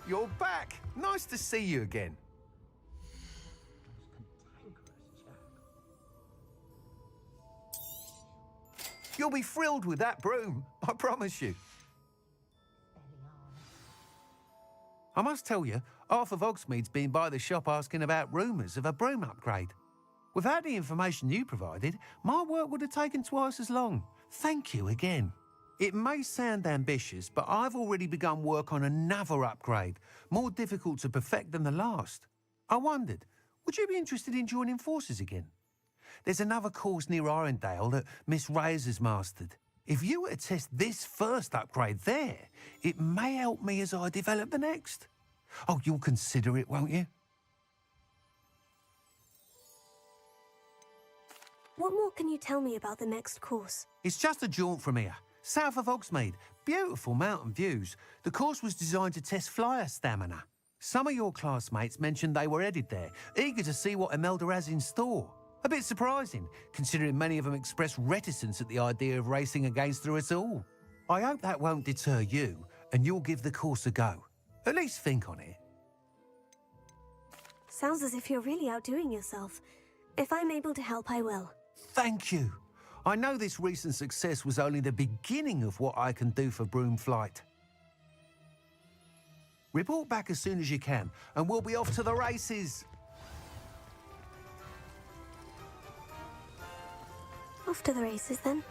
you're back. Nice to see you again. You'll be thrilled with that broom, I promise you. I must tell you, half of Hogsmeade's been by the shop asking about rumours of a broom upgrade. Without the information you provided, my work would have taken twice as long. Thank you again. It may sound ambitious, but I've already begun work on another upgrade, more difficult to perfect than the last. I wondered, would you be interested in joining forces again? There's another course near Irondale that Miss Reyes has mastered. If you were to test this first upgrade there, it may help me as I develop the next. Oh, you'll consider it, won't you? What more can you tell me about the next course? It's just a jaunt from here, south of Hogsmeade. Beautiful mountain views. The course was designed to test flyer stamina. Some of your classmates mentioned they were headed there, eager to see what Imelda has in store. A bit surprising, considering many of them expressed reticence at the idea of racing against her at all. I hope that won't deter you, and you'll give the course a go. At least think on it. Sounds as if you're really outdoing yourself. If I'm able to help, I will. Thank you. I know this recent success was only the beginning of what I can do for broom flight. Report back as soon as you can, and we'll be off to the races. Off to the races, then.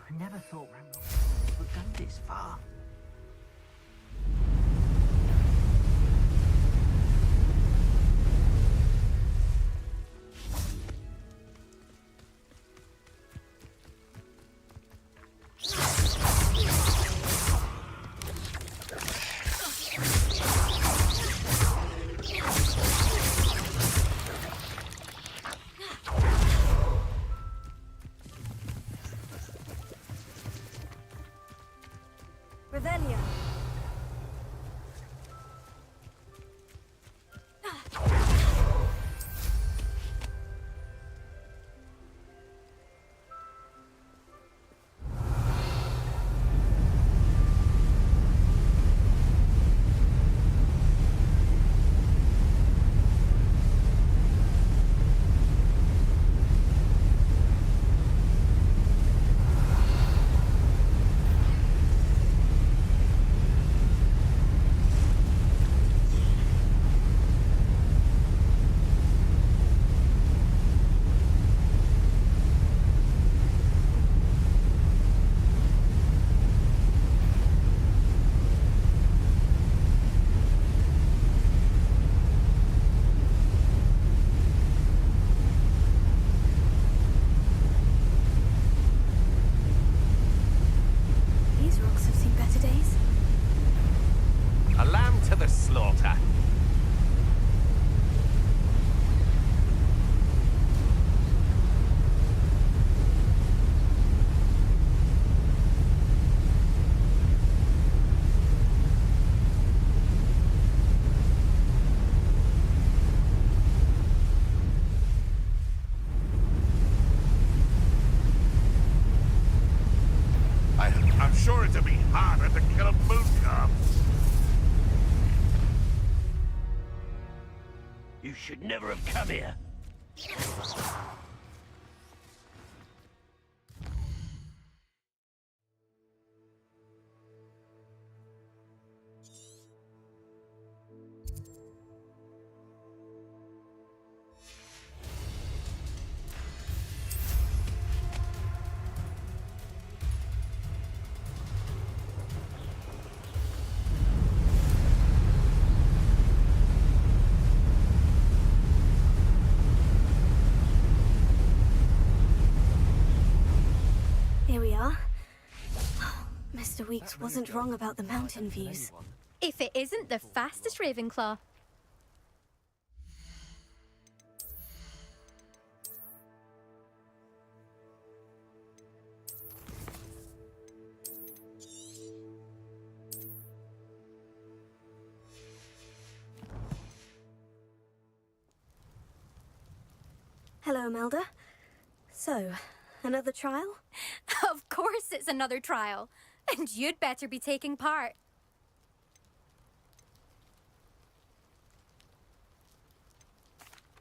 I never thought Ramble would go this far. Revelio. sure it'll be harder to kill a moon calf. You should never have come here. are. Mr. Weeks wasn't wrong about the mountain views. If it isn't the fastest Ravenclaw. Hello, Imelda. So, another trial? Of course it's another trial. And you'd better be taking part.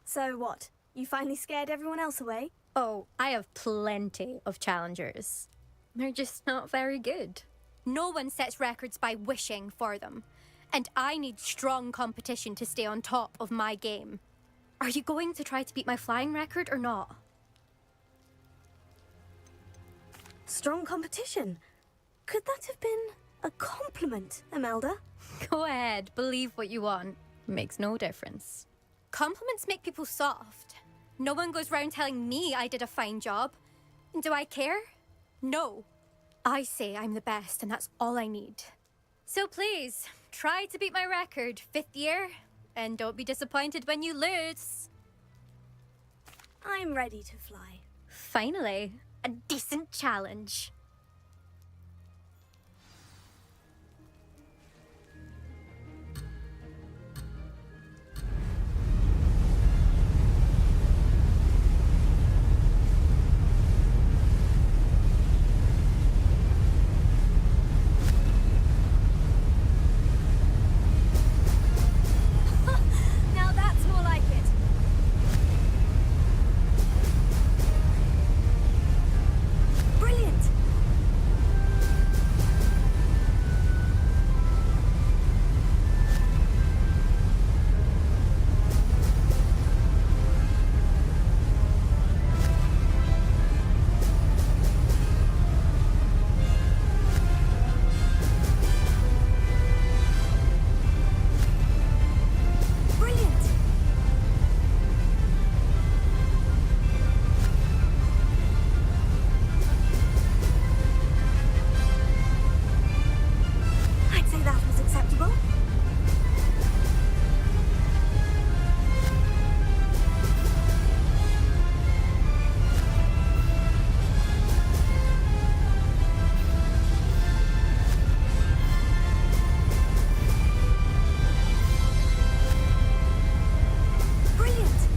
So what? You finally scared everyone else away? Oh, I have plenty of challengers. They're just not very good. No one sets records by wishing for them. And I need strong competition to stay on top of my game. Are you going to try to beat my flying record or not? Strong competition? Could that have been a compliment, Imelda? Go ahead, believe what you want. Makes no difference. Compliments make people soft. No one goes round telling me I did a fine job. Do I care? No. I say I'm the best and that's all I need. So please, try to beat my record, 5th year, and don't be disappointed when you lose. I'm ready to fly. Finally, a decent challenge. Now that's more like it. Brilliant! Brilliant! I'd say that was acceptable. Brilliant!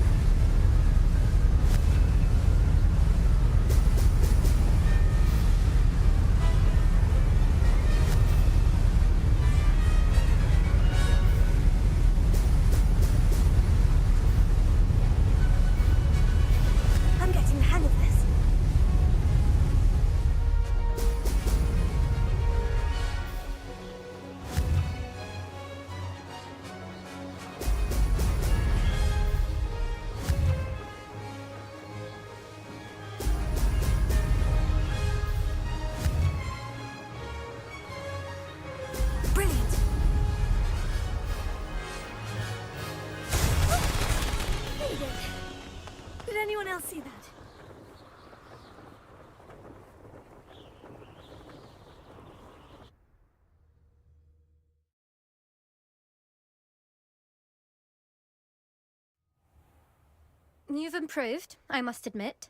I'm getting the hang of this. Brilliant! There you go. Did anyone else see that? You've improved, I must admit.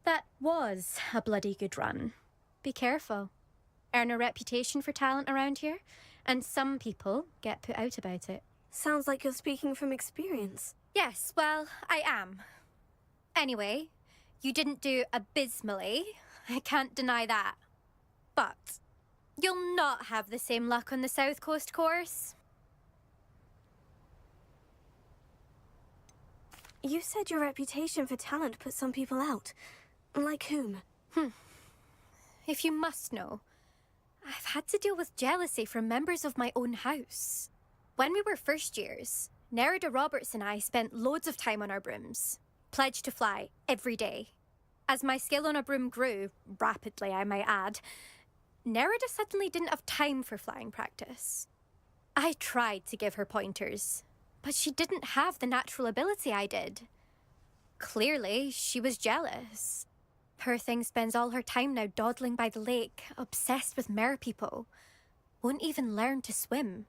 That was a bloody good run. Be careful. Earn a reputation for talent around here, and some people get put out about it. Sounds like you're speaking from experience. Yes, well, I am. Anyway, you didn't do abysmally. I can't deny that. But you'll not have the same luck on the South Coast course. You said your reputation for talent put some people out. Like whom? If you must know, I've had to deal with jealousy from members of my own house. When we were first years, Nerida Roberts and I spent loads of time on our brooms, pledged to fly every day. As my skill on a broom grew, rapidly I might add, Nerida suddenly didn't have time for flying practice. I tried to give her pointers, but she didn't have the natural ability I did. Clearly, she was jealous. Poor thing spends all her time now dawdling by the lake, obsessed with mer-people. Won't even learn to swim.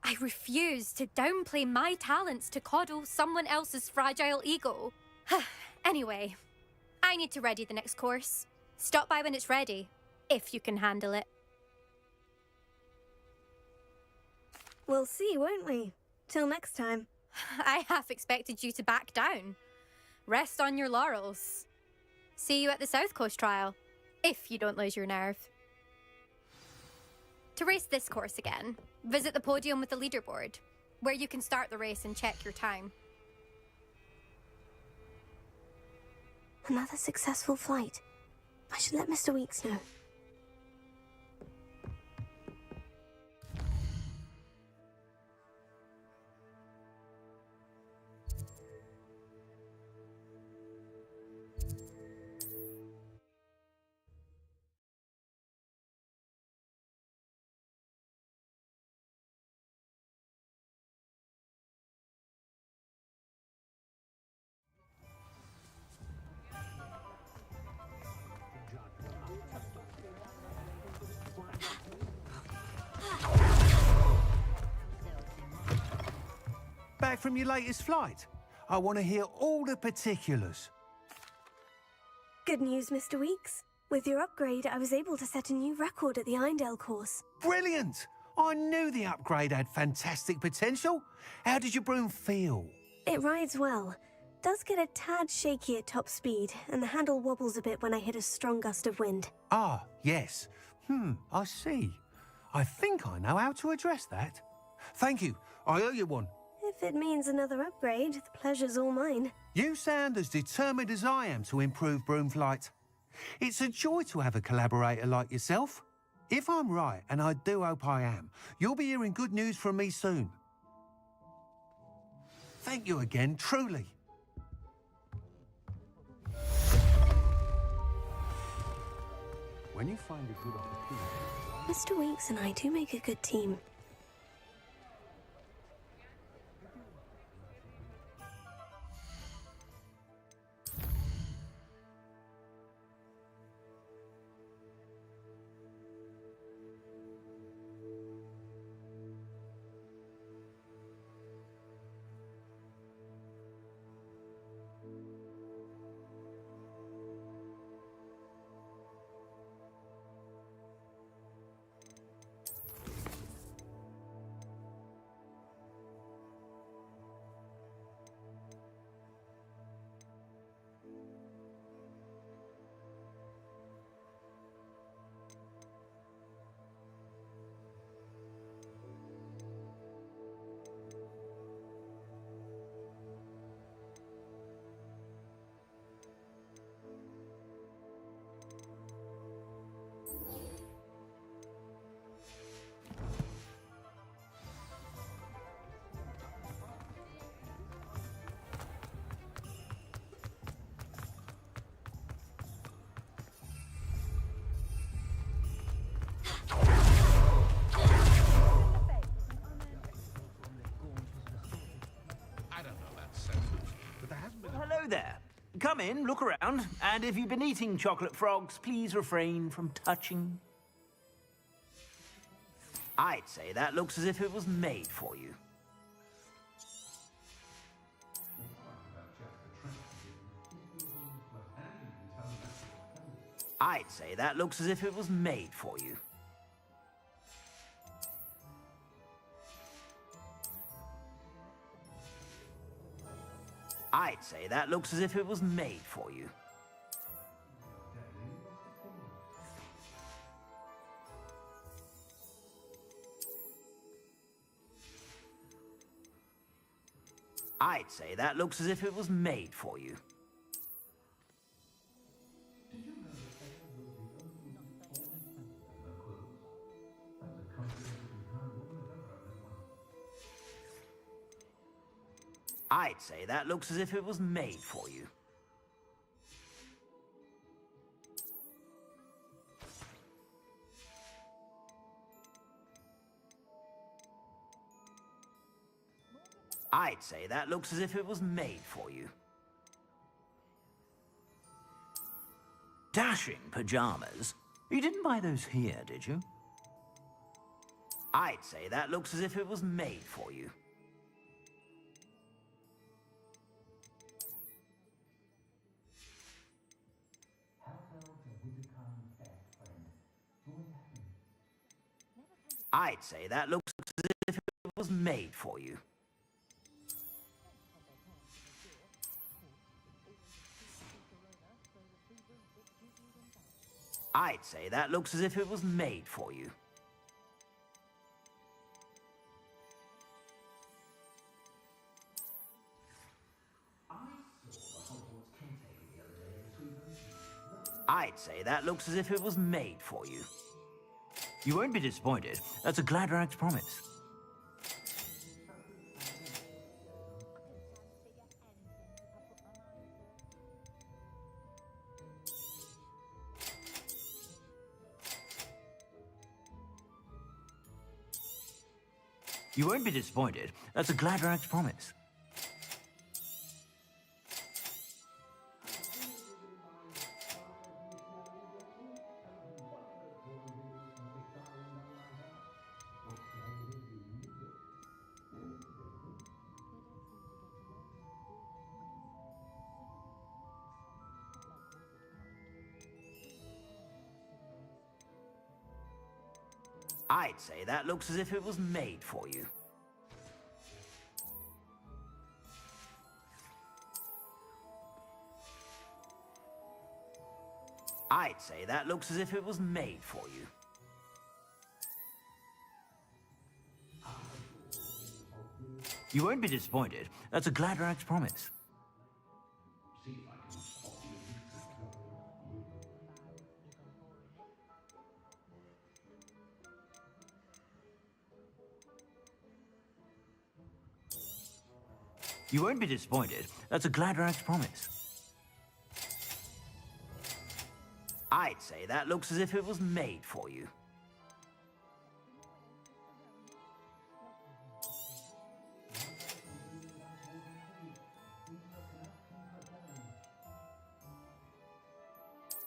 I refuse to downplay my talents to coddle someone else's fragile ego. Anyway, I need to ready the next course. Stop by when it's ready, if you can handle it. We'll see, won't we? Till next time. I half expected you to back down. Rest on your laurels. See you at the South Coast trial, if you don't lose your nerve. To race this course again, visit the podium with the leaderboard, where you can start the race and check your time. Another successful flight. I should let Mr. Weeks know. Back from your latest flight? I want to hear all the particulars. Good news, Mr. Weeks. With your upgrade, I was able to set a new record at the Eindale course. Brilliant! I knew the upgrade had fantastic potential. How did your broom feel? It rides well. Does get a tad shaky at top speed, and the handle wobbles a bit when I hit a strong gust of wind. Ah, yes. I see. I think I know how to address that. Thank you. I owe you one. If it means another upgrade, the pleasure's all mine. You sound as determined as I am to improve broom flight. It's a joy to have a collaborator like yourself. If I'm right, and I do hope I am, you'll be hearing good news from me soon. Thank you again, truly. When you find a good opportunity... Mr. Weeks and I do make a good team. Hello there. Come in, look around, and if you've been eating chocolate frogs, please refrain from touching. I'd say that looks as if it was made for you. I'd say that looks as if it was made for you. I'd say that looks as if it was made for you. I'd say that looks as if it was made for you. I'd say that looks as if it was made for you. I'd say that looks as if it was made for you. Dashing pajamas. You didn't buy those here, did you? I'd say that looks as if it was made for you. I'd say that looks as if it was made for you. I'd say that looks as if it was made for you. I'd say that looks as if it was made for you. You won't be disappointed. That's a Gladrag's promise. You won't be disappointed. That's a Gladrag's promise. I'd say that looks as if it was made for you. I'd say that looks as if it was made for you. You won't be disappointed. That's a Gladrag's promise. You won't be disappointed. That's a Gladrag's promise. I'd say that looks as if it was made for you.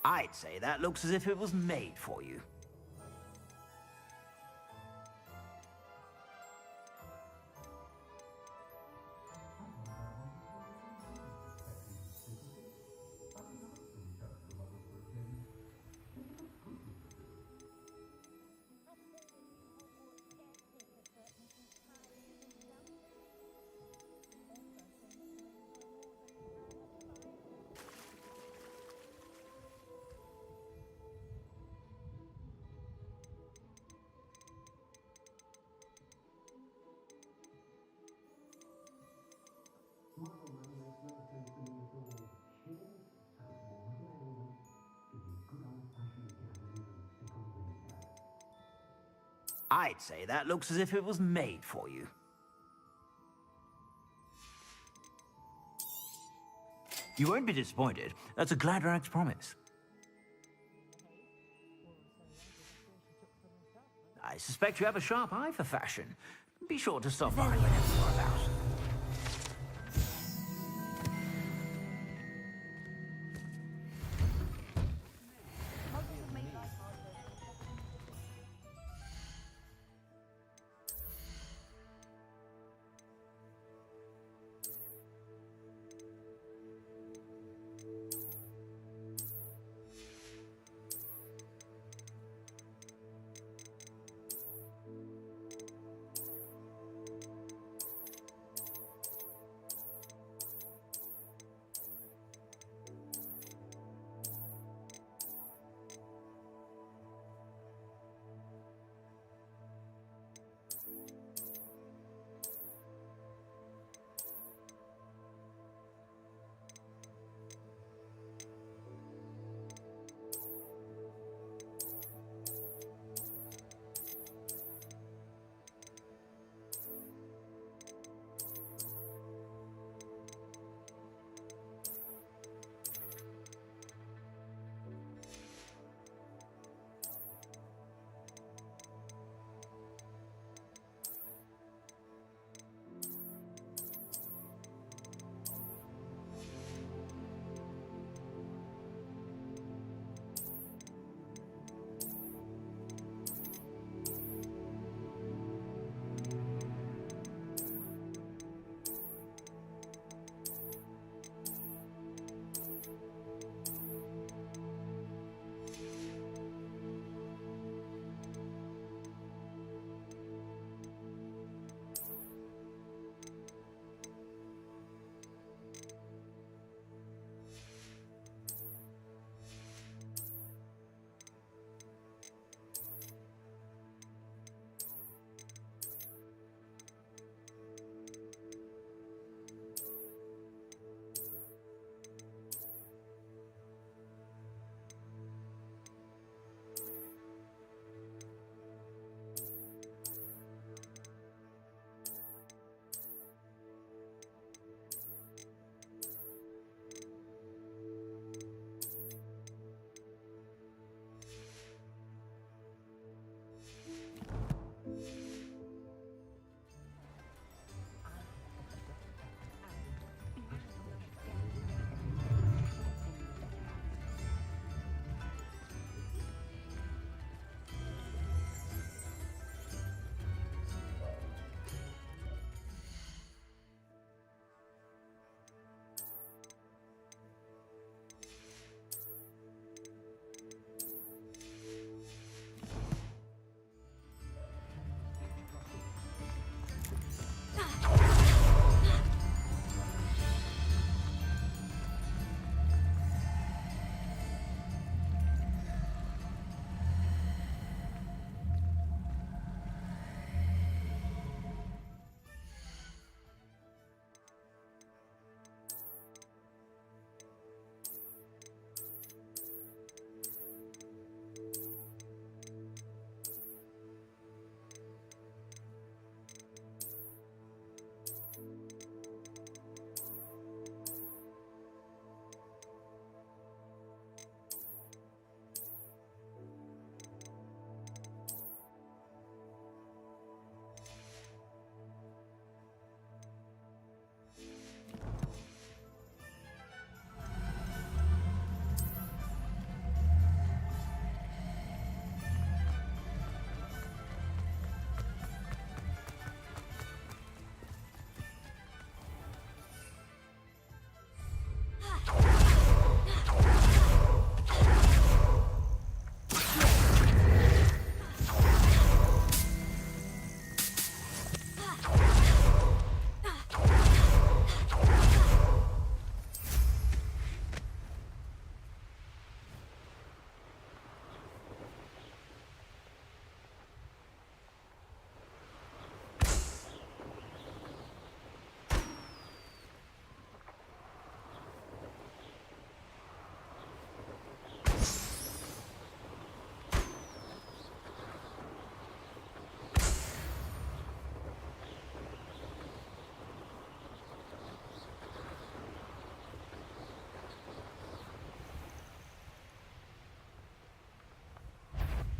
I'd say that looks as if it was made for you. I'd say that looks as if it was made for you. You won't be disappointed. That's a Gladrag's promise. I suspect you have a sharp eye for fashion. Be sure to stop by whenever you're about.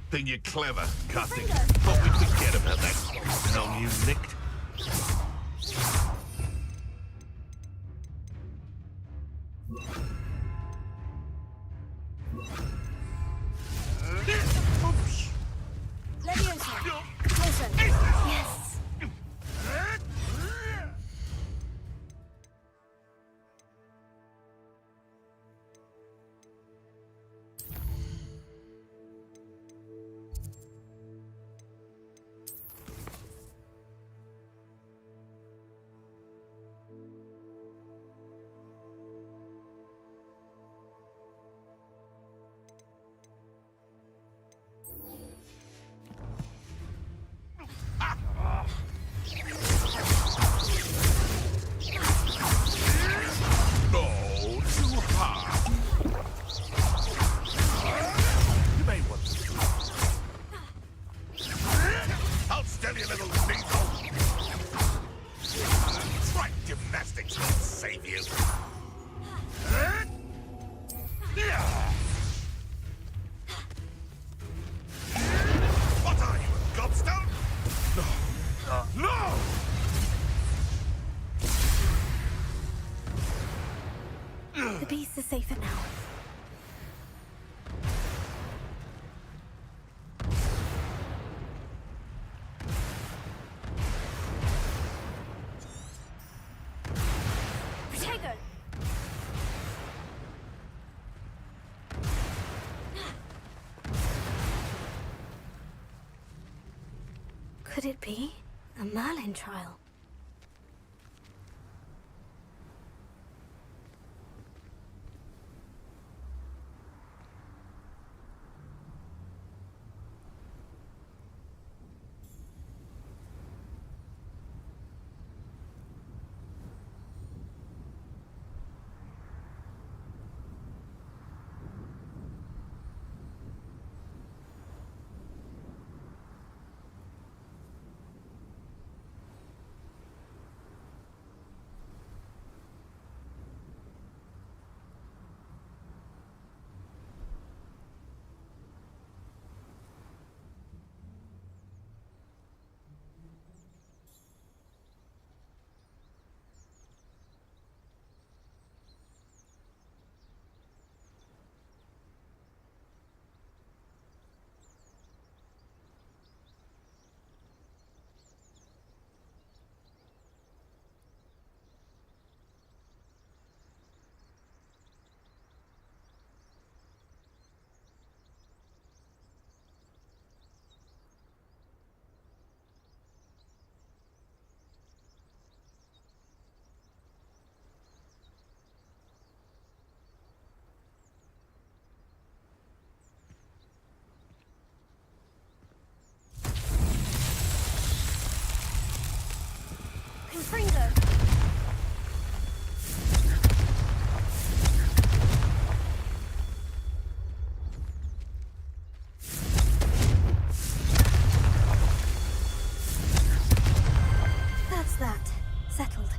Think you're clever, cutting. Thought we'd forget about that song you licked. Oops. Leviosa. Closer. Yes. No, too hard. You may want to. I'll still you, little diesel. Try gymnastics won't save you. What are you, a gobstone? No! No! The beast is safer now. Protego! Could it be a Merlin trial? Confringo! That's that. Settled.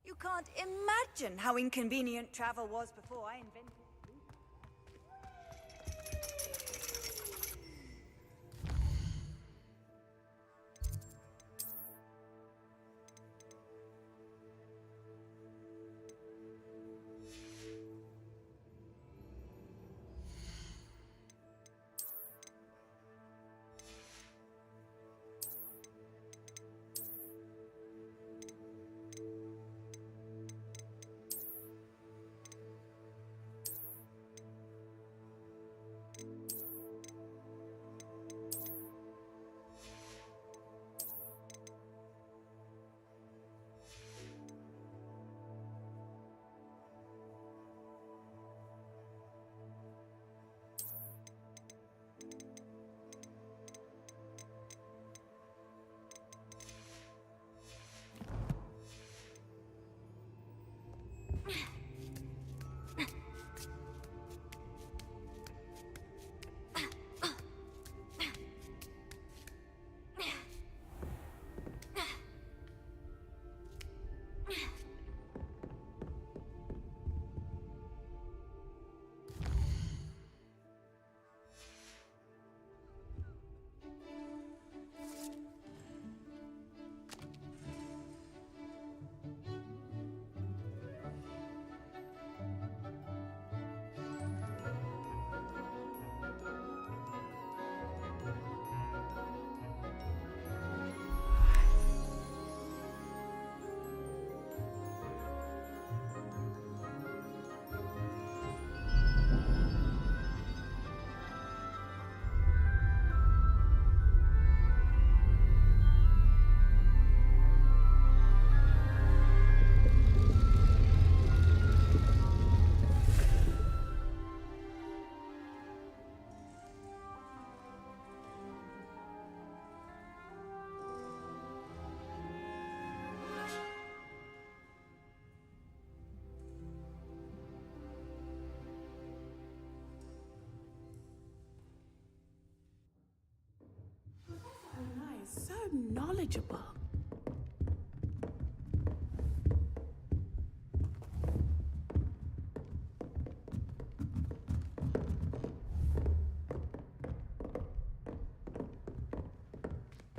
You can't imagine how inconvenient travel was before I invented it. So knowledgeable.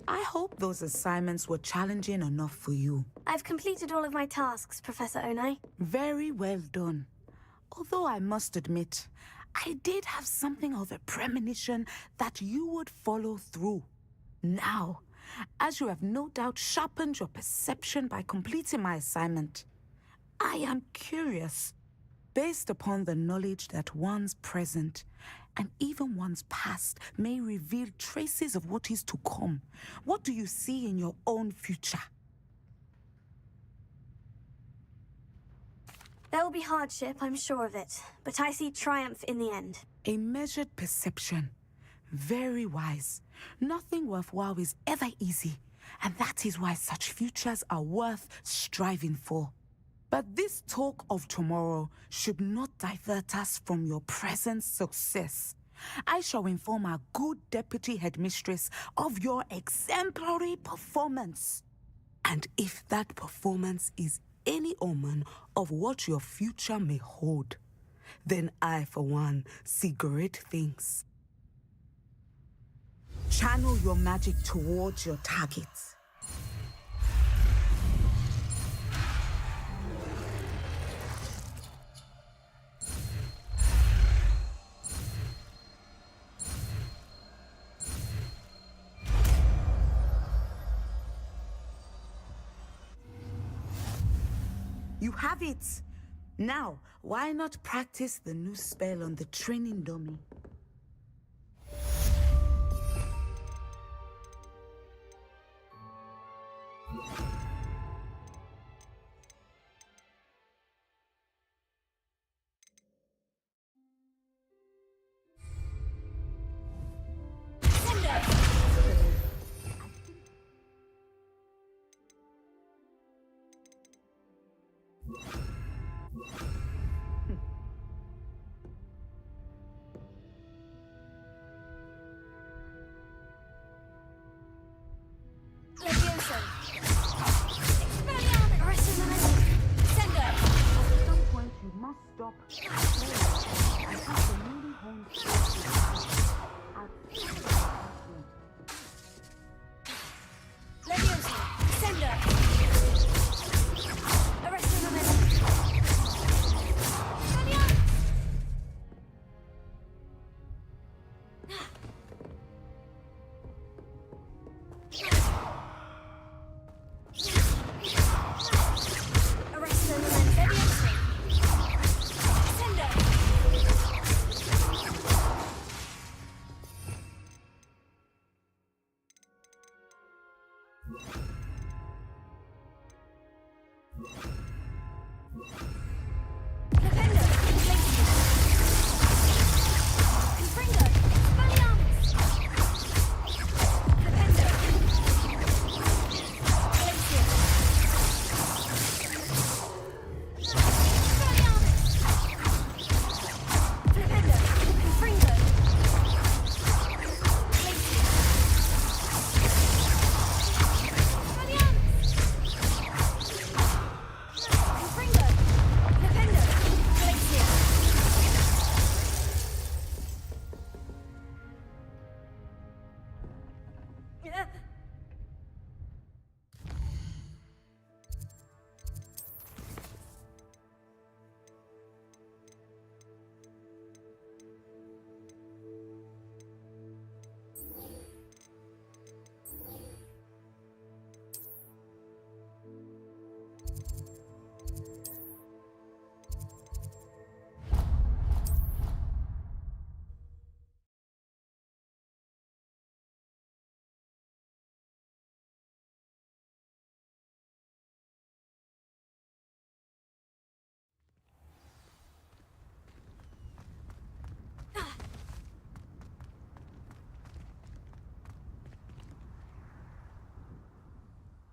I hope those assignments were challenging enough for you. I've completed all of my tasks, Professor Onai. Very well done. Although I must admit, I did have something of a premonition that you would follow through. Now, as you have no doubt sharpened your perception by completing my assignment, I am curious, based upon the knowledge that one's present and even one's past may reveal traces of what is to come. What do you see in your own future? There will be hardship, I'm sure of it, but I see triumph in the end. A measured perception. Very wise. Nothing worthwhile is ever easy, and that is why such futures are worth striving for. But this talk of tomorrow should not divert us from your present success. I shall inform our good deputy headmistress of your exemplary performance. And if that performance is any omen of what your future may hold, then I, for one, see great things. Channel your magic towards your targets. You have it. Now, why not practice the new spell on the training dummy?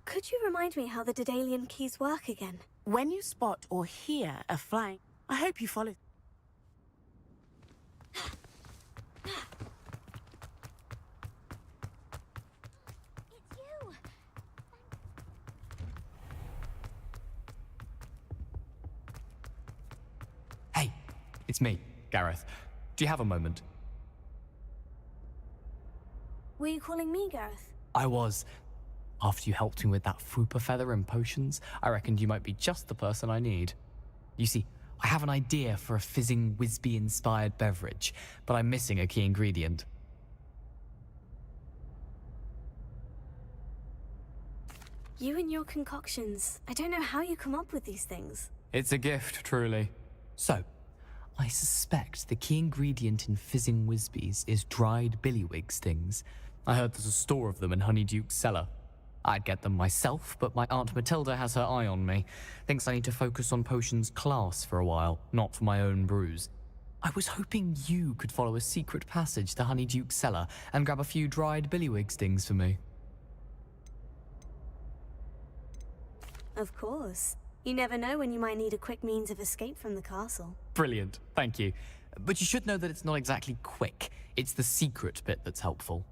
Could you remind me how the Daedalian keys work again? When you spot or hear a flying, I hope you follow. It's you! Hey, it's me, Gareth. Do you have a moment? Were you calling me, Gareth? I was. After you helped me with that Fupa feather and potions, I reckoned you might be just the person I need. You see, I have an idea for a fizzing Wisby-inspired beverage, but I'm missing a key ingredient. You and your concoctions. I don't know how you come up with these things. It's a gift, truly. So, I suspect the key ingredient in fizzing Wisbies is dried billywig stings. I heard there's a store of them in Honeyduke's cellar. I'd get them myself, but my Aunt Matilda has her eye on me. Thinks I need to focus on potions class for a while, not for my own brews. I was hoping you could follow a secret passage to Honeyduke's cellar and grab a few dried billywig stings for me. Of course. You never know when you might need a quick means of escape from the castle. Brilliant, thank you. But you should know that it's not exactly quick. It's the secret bit that's helpful.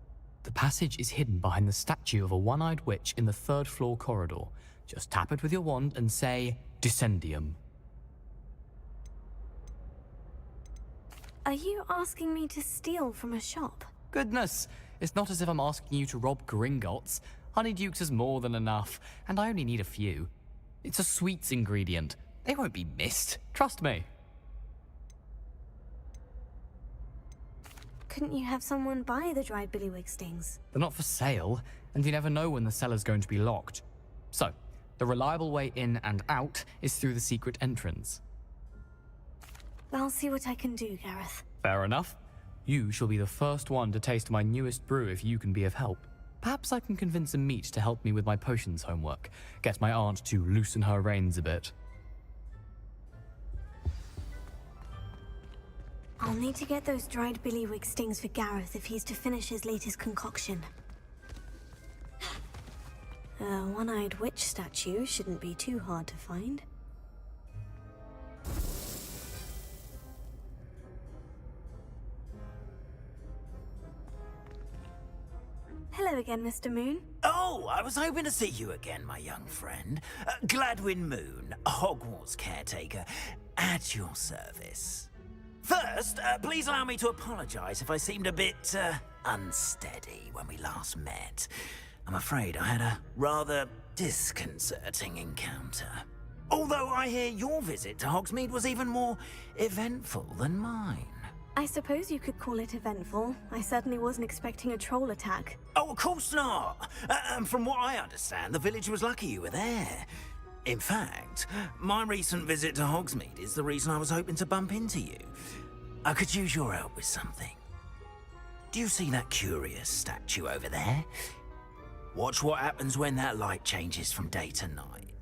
The passage is hidden behind the statue of a one-eyed witch in the third-floor corridor. Just tap it with your wand and say, Descendium. Are you asking me to steal from a shop? Goodness, it's not as if I'm asking you to rob Gringotts. Honeyduke's is more than enough, and I only need a few. It's a sweets ingredient. They won't be missed, trust me. Couldn't you have someone buy the dried billywig stings? They're not for sale, and you never know when the cellar's going to be locked. So, The reliable way in and out is through the secret entrance. I'll see what I can do, Gareth. Fair enough. You shall be the first one to taste my newest brew if you can be of help. Perhaps I can convince a meat to help me with my potions homework. Get my aunt to loosen her reins a bit. I'll need to get those dried billywig stings for Gareth if he's to finish his latest concoction. A one-eyed witch statue shouldn't be too hard to find. Hello again, Mr. Moon. Oh, I was hoping to see you again, my young friend. Gladwin Moon, Hogwarts caretaker, at your service. First, please allow me to apologize if I seemed a bit, unsteady when we last met. I'm afraid I had a rather disconcerting encounter. Although I hear your visit to Hogsmeade was even more eventful than mine. I suppose you could call it eventful. I certainly wasn't expecting a troll attack. Oh, of course not. From what I understand, the village was lucky you were there. In fact, my recent visit to Hogsmeade is the reason I was hoping to bump into you. I could use your help with something. Do you see that curious statue over there? Watch what happens when that light changes from day to night.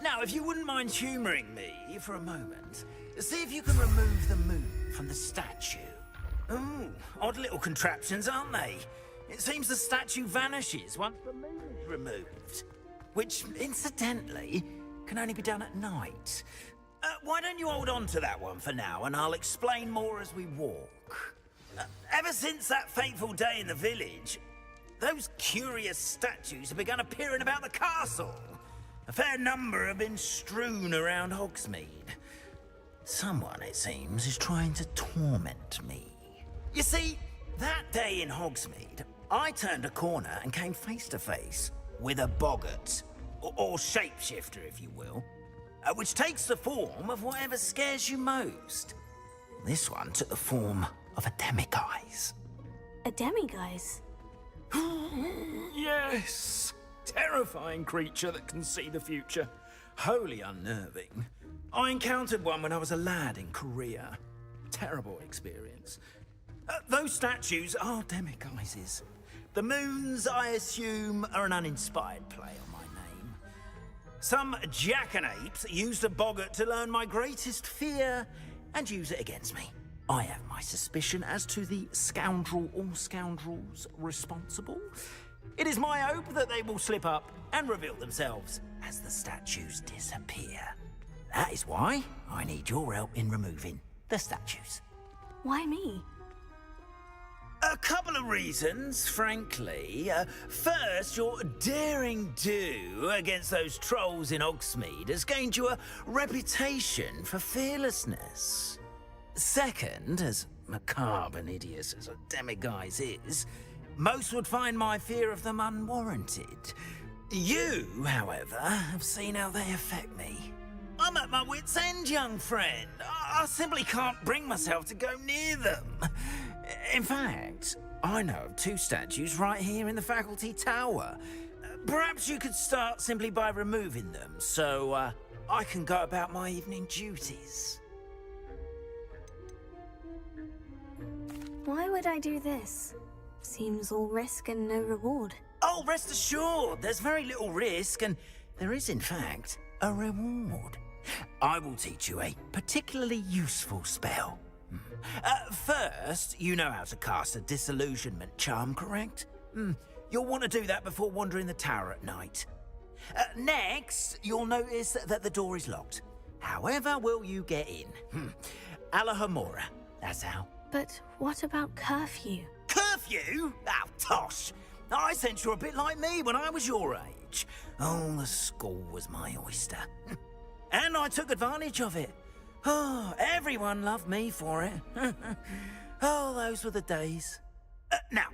Now, if you wouldn't mind humouring me for a moment, see if you can remove the moon from the statue. Ooh, odd little contraptions, aren't they? It seems the statue vanishes once the moon is removed. Which, incidentally, can only be done at night. Why don't you hold on to that one for now, and I'll explain more as we walk. Ever since that fateful day in the village, those curious statues have begun appearing about the castle. A fair number have been strewn around Hogsmeade. Someone, it seems, is trying to torment me. You see, that day in Hogsmeade, I turned a corner and came face to face with a boggart, or shapeshifter, if you will, which takes the form of whatever scares you most. This one took the form of a demiguise. A demiguise? Yes! Terrifying creature that can see the future. Wholly unnerving. I encountered one when I was a lad in Korea. Terrible experience. Those statues are demiguises. The moons, I assume, are an uninspired play on my name. Some jackanapes used a boggart to learn my greatest fear and use it against me. I have my suspicion as to the scoundrel or scoundrels responsible. It is my hope that they will slip up and reveal themselves as the statues disappear. That is why I need your help in removing the statues. Why me? A couple of reasons, frankly. First, your daring do against those trolls in Hogsmeade has gained you a reputation for fearlessness. Second, as macabre and hideous as a demiguise is, most would find my fear of them unwarranted. You, however, have seen how they affect me. I'm at my wit's end, young friend. I simply can't bring myself to go near them. In fact, I know of two statues right here in the faculty tower. Perhaps you could start simply by removing them, so I can go about my evening duties. Why would I do this? Seems all risk and no reward. Oh, rest assured, there's very little risk, and there is, in fact, a reward. I will teach you a particularly useful spell. First, you know how to cast a disillusionment charm, correct? You'll want to do that before wandering the tower at night. Next, you'll notice that the door is locked. However will you get in? Alahomora, that's how. But what about curfew? Curfew? Oh, tosh. I sense you're a bit like me when I was your age. Oh, the school was my oyster. And I took advantage of it. Oh, everyone loved me for it. Oh, those were the days. Now,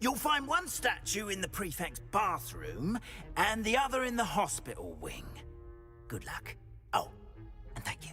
you'll find one statue in the prefect's bathroom and the other in the hospital wing. Good luck. Oh, and thank you.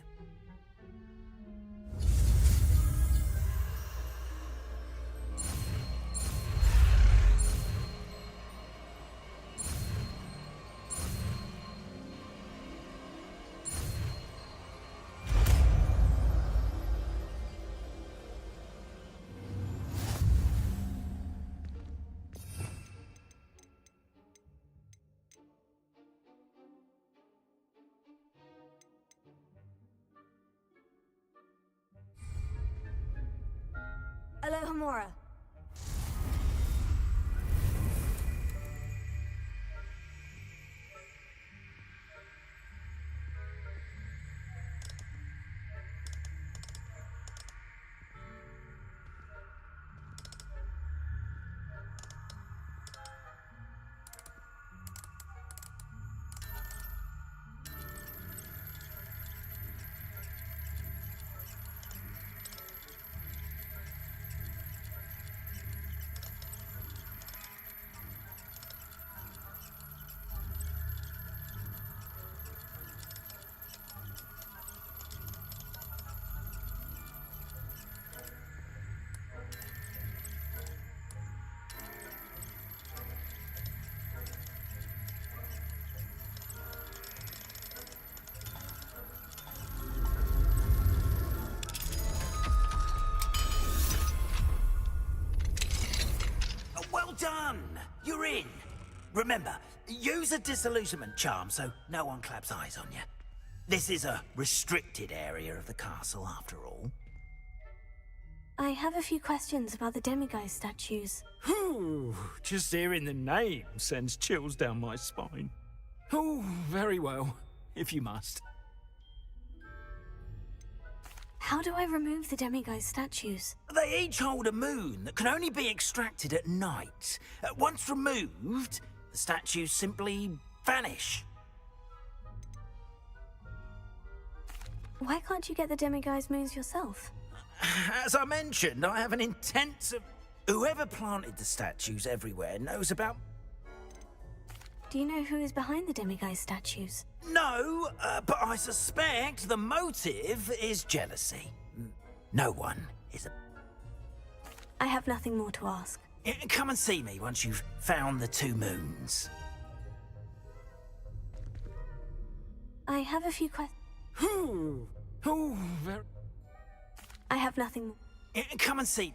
Alohomora. Well done! You're in. Remember, use a disillusionment charm so no one claps eyes on you. This is a restricted area of the castle, after all. I have a few questions about the demiguise statues. Whew, just hearing the name sends chills down my spine. Oh, very well, if you must. How do I remove the demiguise statues? They each hold a moon that can only be extracted at night. Once removed, the statues simply vanish. Why can't you get the demiguise moons yourself? As I mentioned, I have an intensive... Whoever planted the statues everywhere knows about... Do you know who is behind the demiguise statues? No, but I suspect the motive is jealousy. No one is a... I have nothing more to ask. Come and see me once you've found the two moons. I have a few questions. Oh, very... I have nothing. Come and see...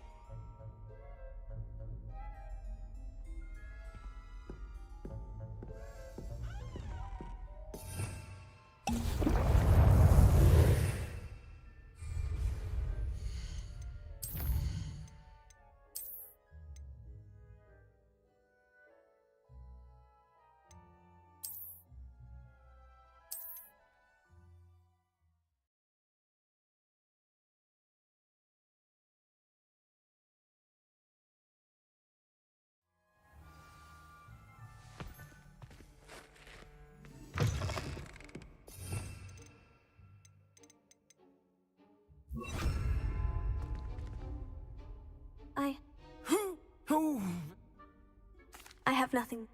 I have nothing.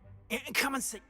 Come and see...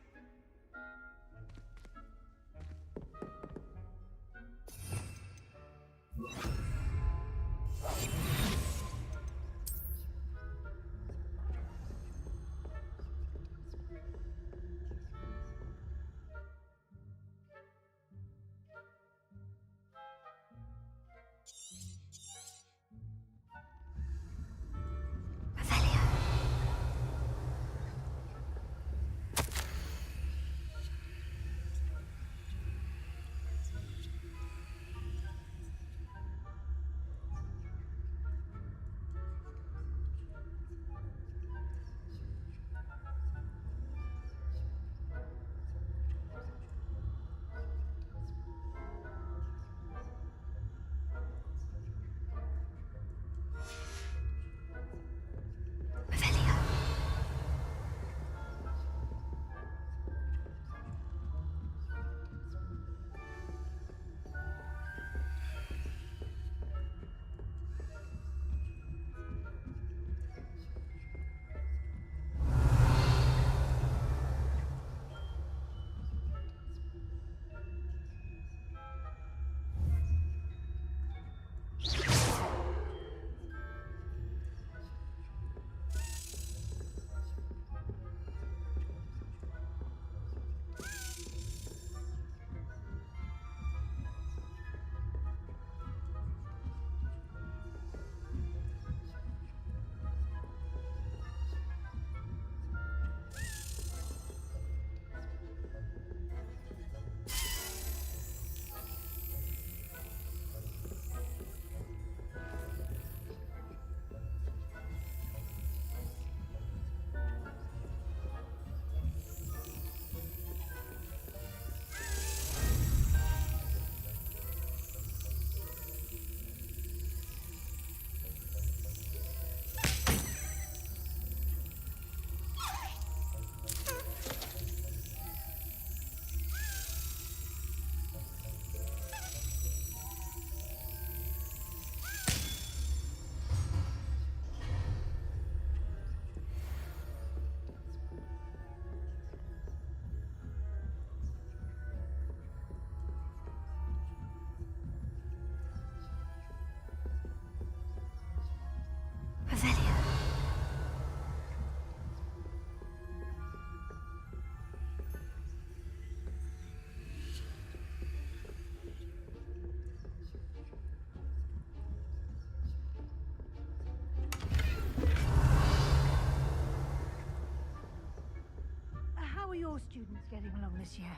your students getting along this year?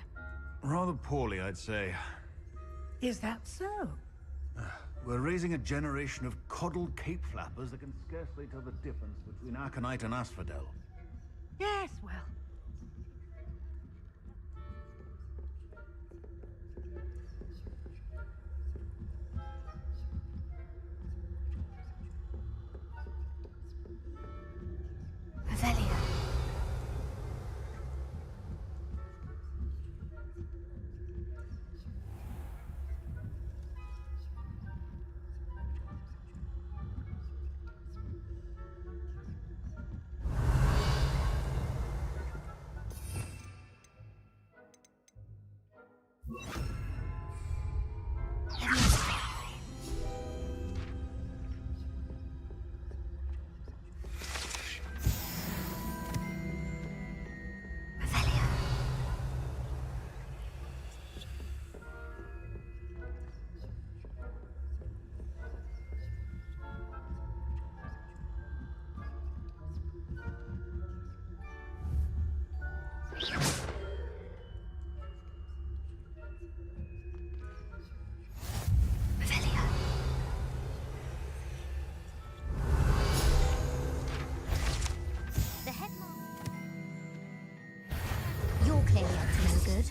Rather poorly, I'd say. Is that so? We're raising a generation of coddled cape flappers that can scarcely tell the difference between aconite and asphodel. Yes, well. Revelio. The headmaster. You're clearly up to no good.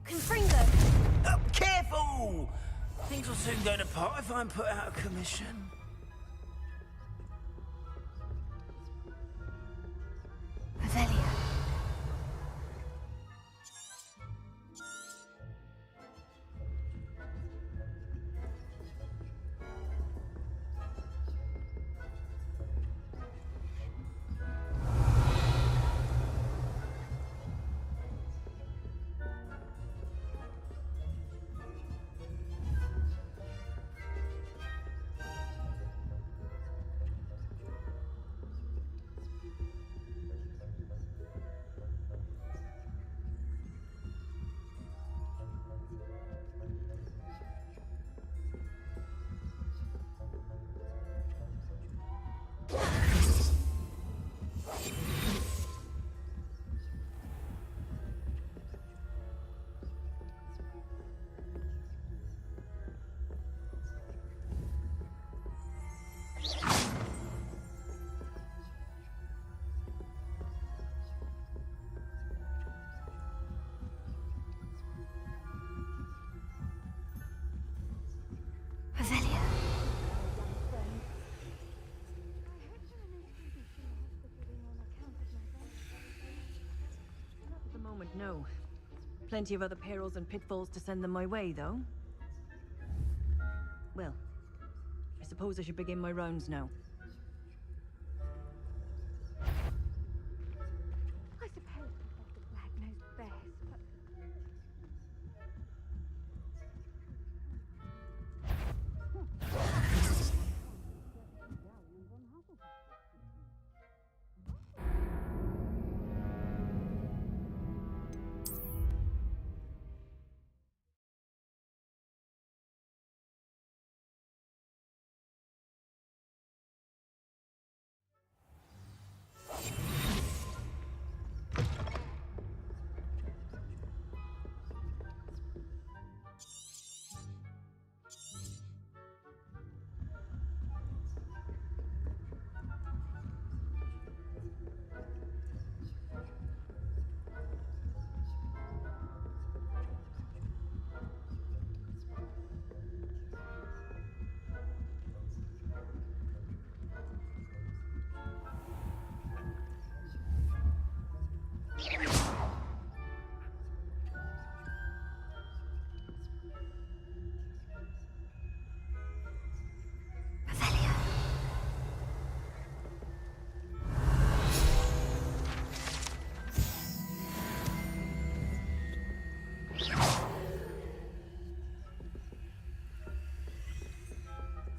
Confringo! Careful! Things will soon go to pot if I'm put out of commission. Revelio. Revelio. Not at the moment, no. Plenty of other perils and pitfalls to send them my way, though. Well, I suppose I should begin my rounds now. I suppose Professor Black knows best, but...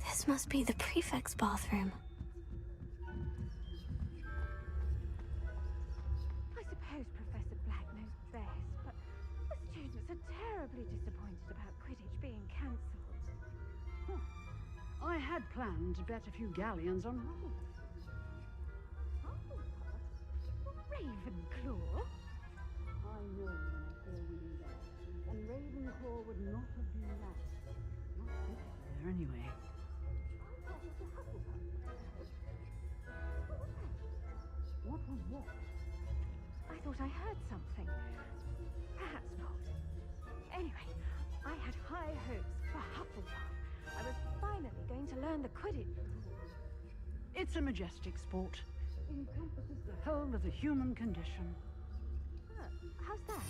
This must be the prefect's bathroom. I had planned to bet a few galleons on Hugglepuff. Ravenclaw? I know when I hear winning that, and Ravenclaw would not have been that. Not this year, anyway. What was what? I thought I heard something. Perhaps not. Anyway, I had high hopes for Hufflepuff. I was finally going to learn the Quidditch rules. It's a majestic sport. Encompasses the whole of the human condition. How's that?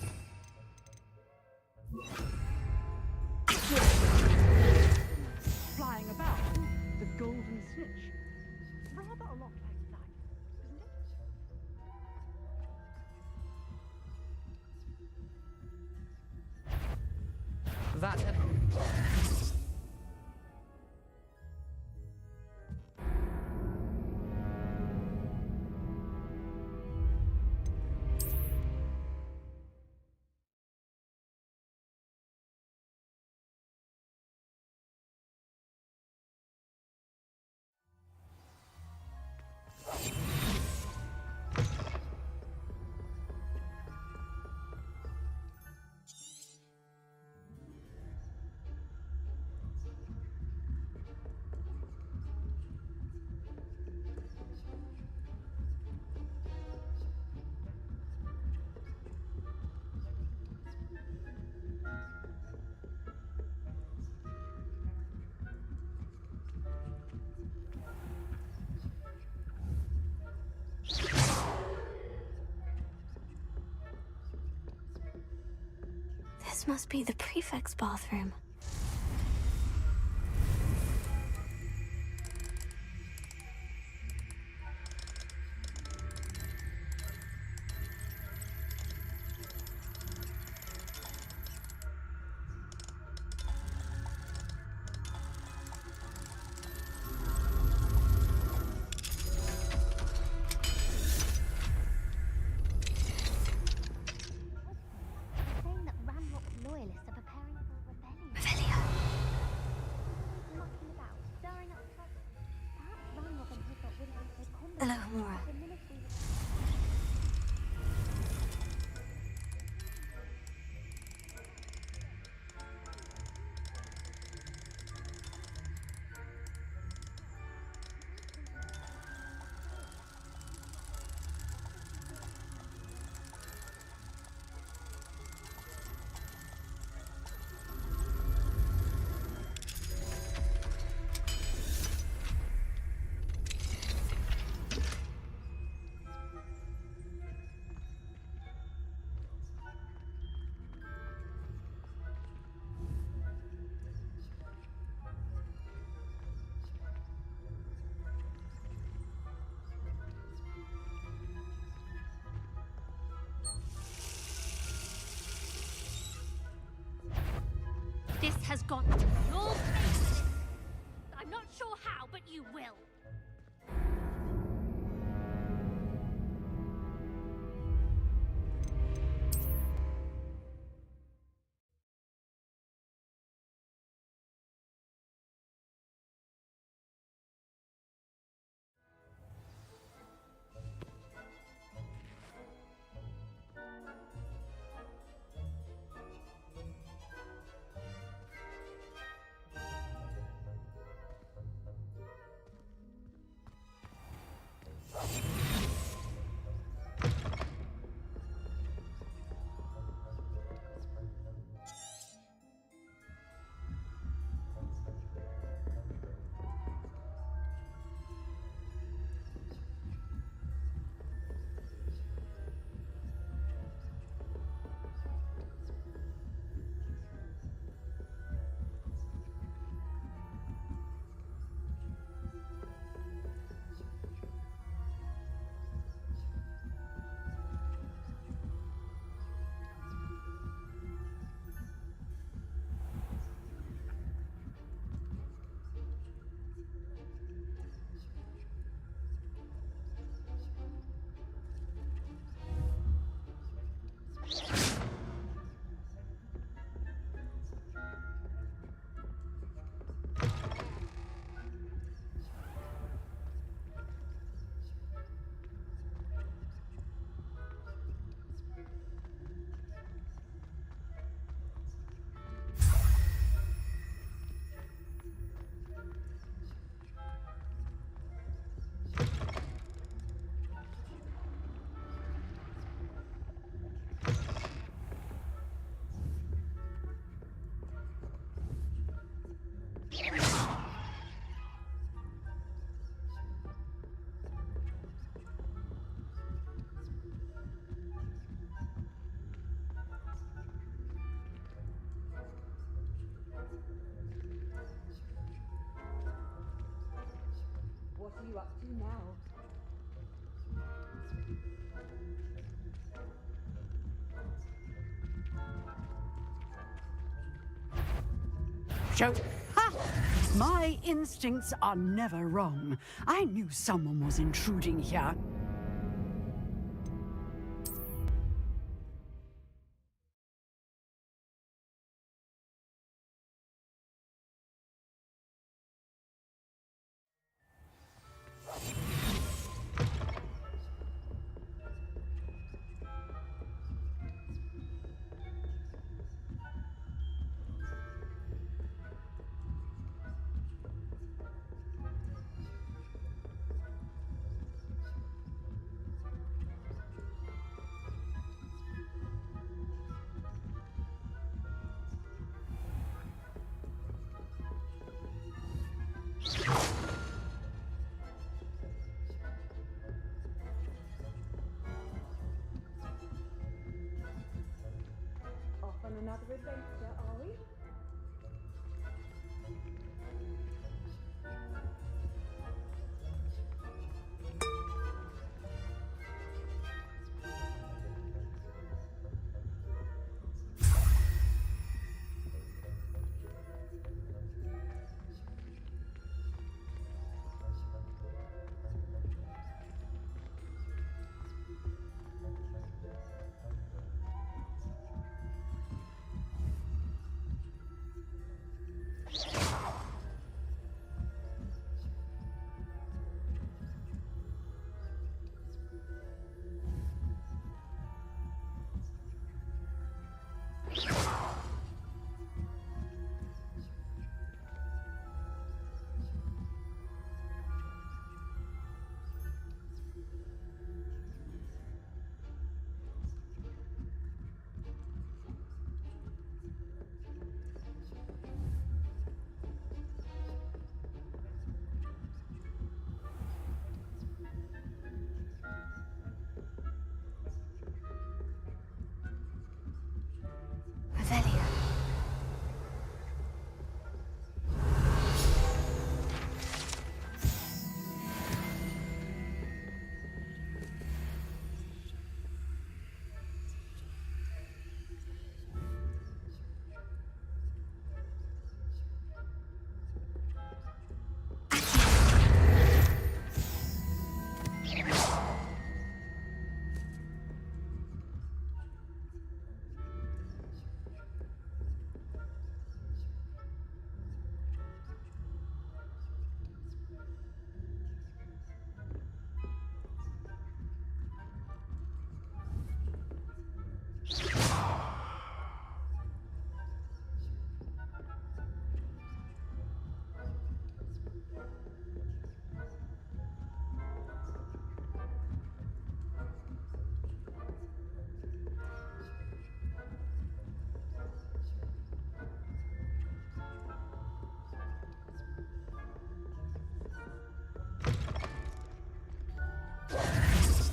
Flying about, the golden snitch. Rather a lot like life, isn't it? That had... This must be the prefect's bathroom. Alohomora. This has got to be your place. I'm not sure how, but you will. are you up to now? Show. Ha! My instincts are never wrong. I knew someone was intruding here. Off on another adventure, are we? Revelia.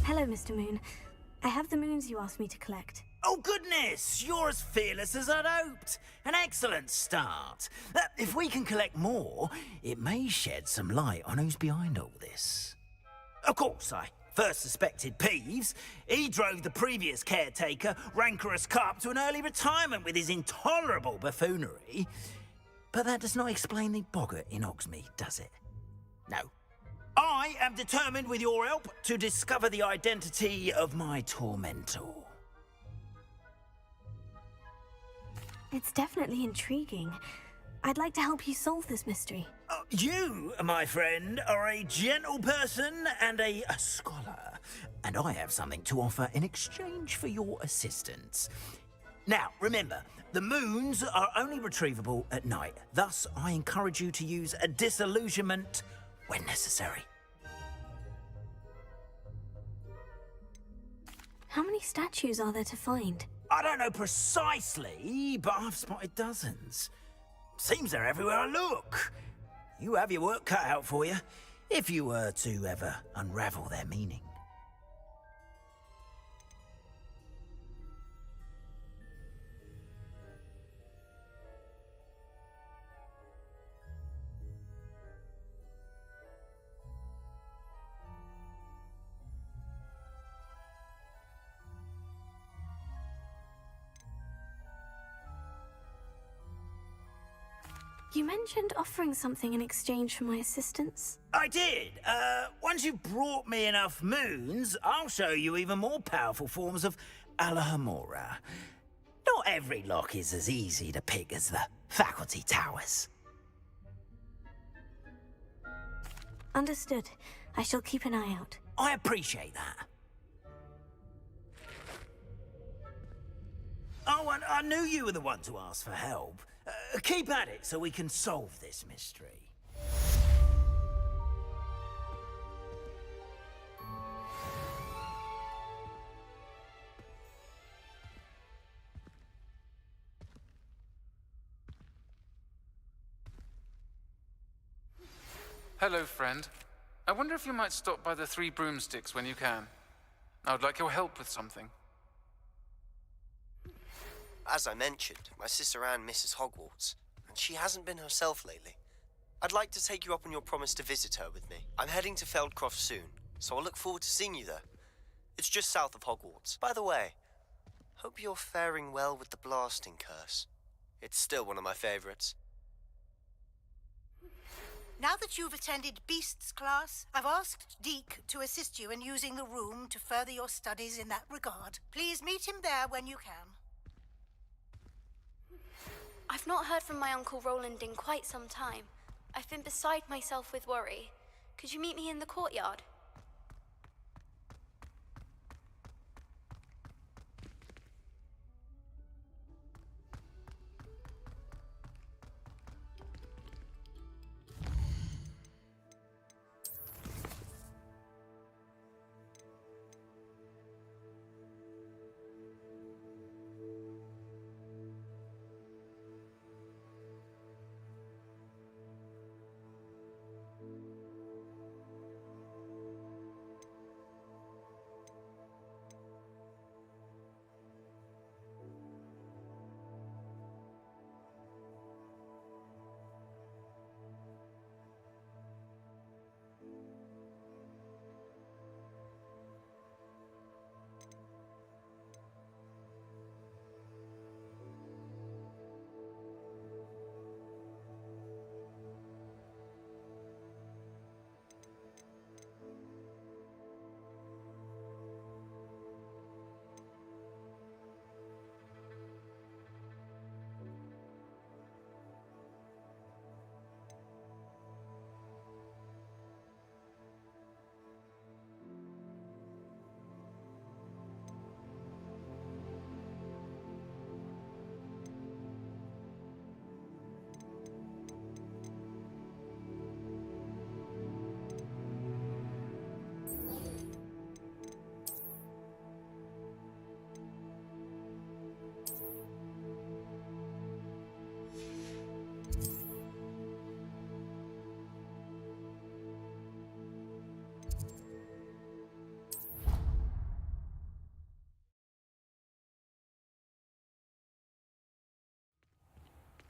Hello, Mr. Moon. I have the moons you asked me to collect. Oh, goodness! You're as fearless as I'd hoped. An excellent start. If we can collect more, it may shed some light on who's behind all this. Of course, I first suspected Peeves. He drove the previous caretaker, Rancorous Carp, to an early retirement with his intolerable buffoonery. But that does not explain the boggart in Hogsmeade, does it? No. I am determined, with your help, to discover the identity of my tormentor. It's definitely intriguing. I'd like to help you solve this mystery. You, my friend, are a gentle person and a scholar, and I have something to offer in exchange for your assistance. Now, remember, the moons are only retrievable at night. Thus, I encourage you to use a disillusionment when necessary. How many statues are there to find? I don't know precisely, but I've spotted dozens. Seems they're everywhere I look. You have your work cut out for you, if you were to ever unravel their meaning. You mentioned offering something in exchange for my assistance. I did. Once you've brought me enough moons, I'll show you even more powerful forms of Alahamora. Not every lock is as easy to pick as the faculty towers. Understood. I shall keep an eye out. I appreciate that. Oh, and I knew you were the one to ask for help. Keep at it so we can solve this mystery. Hello, friend. I wonder if you might stop by the Three Broomsticks when you can. I would like your help with something. As I mentioned, my sister Anne misses Hogwarts, and she hasn't been herself lately. I'd like to take you up on your promise to visit her with me. I'm heading to Feldcroft soon, so I'll look forward to seeing you there. It's just south of Hogwarts. By the way, hope you're faring well with the blasting curse. It's still one of my favorites. Now that you've attended Beasts class, I've asked Deke to assist you in using the room to further your studies in that regard. Please meet him there when you can. I've not heard from my Uncle Roland in quite some time. I've been beside myself with worry. Could you meet me in the courtyard?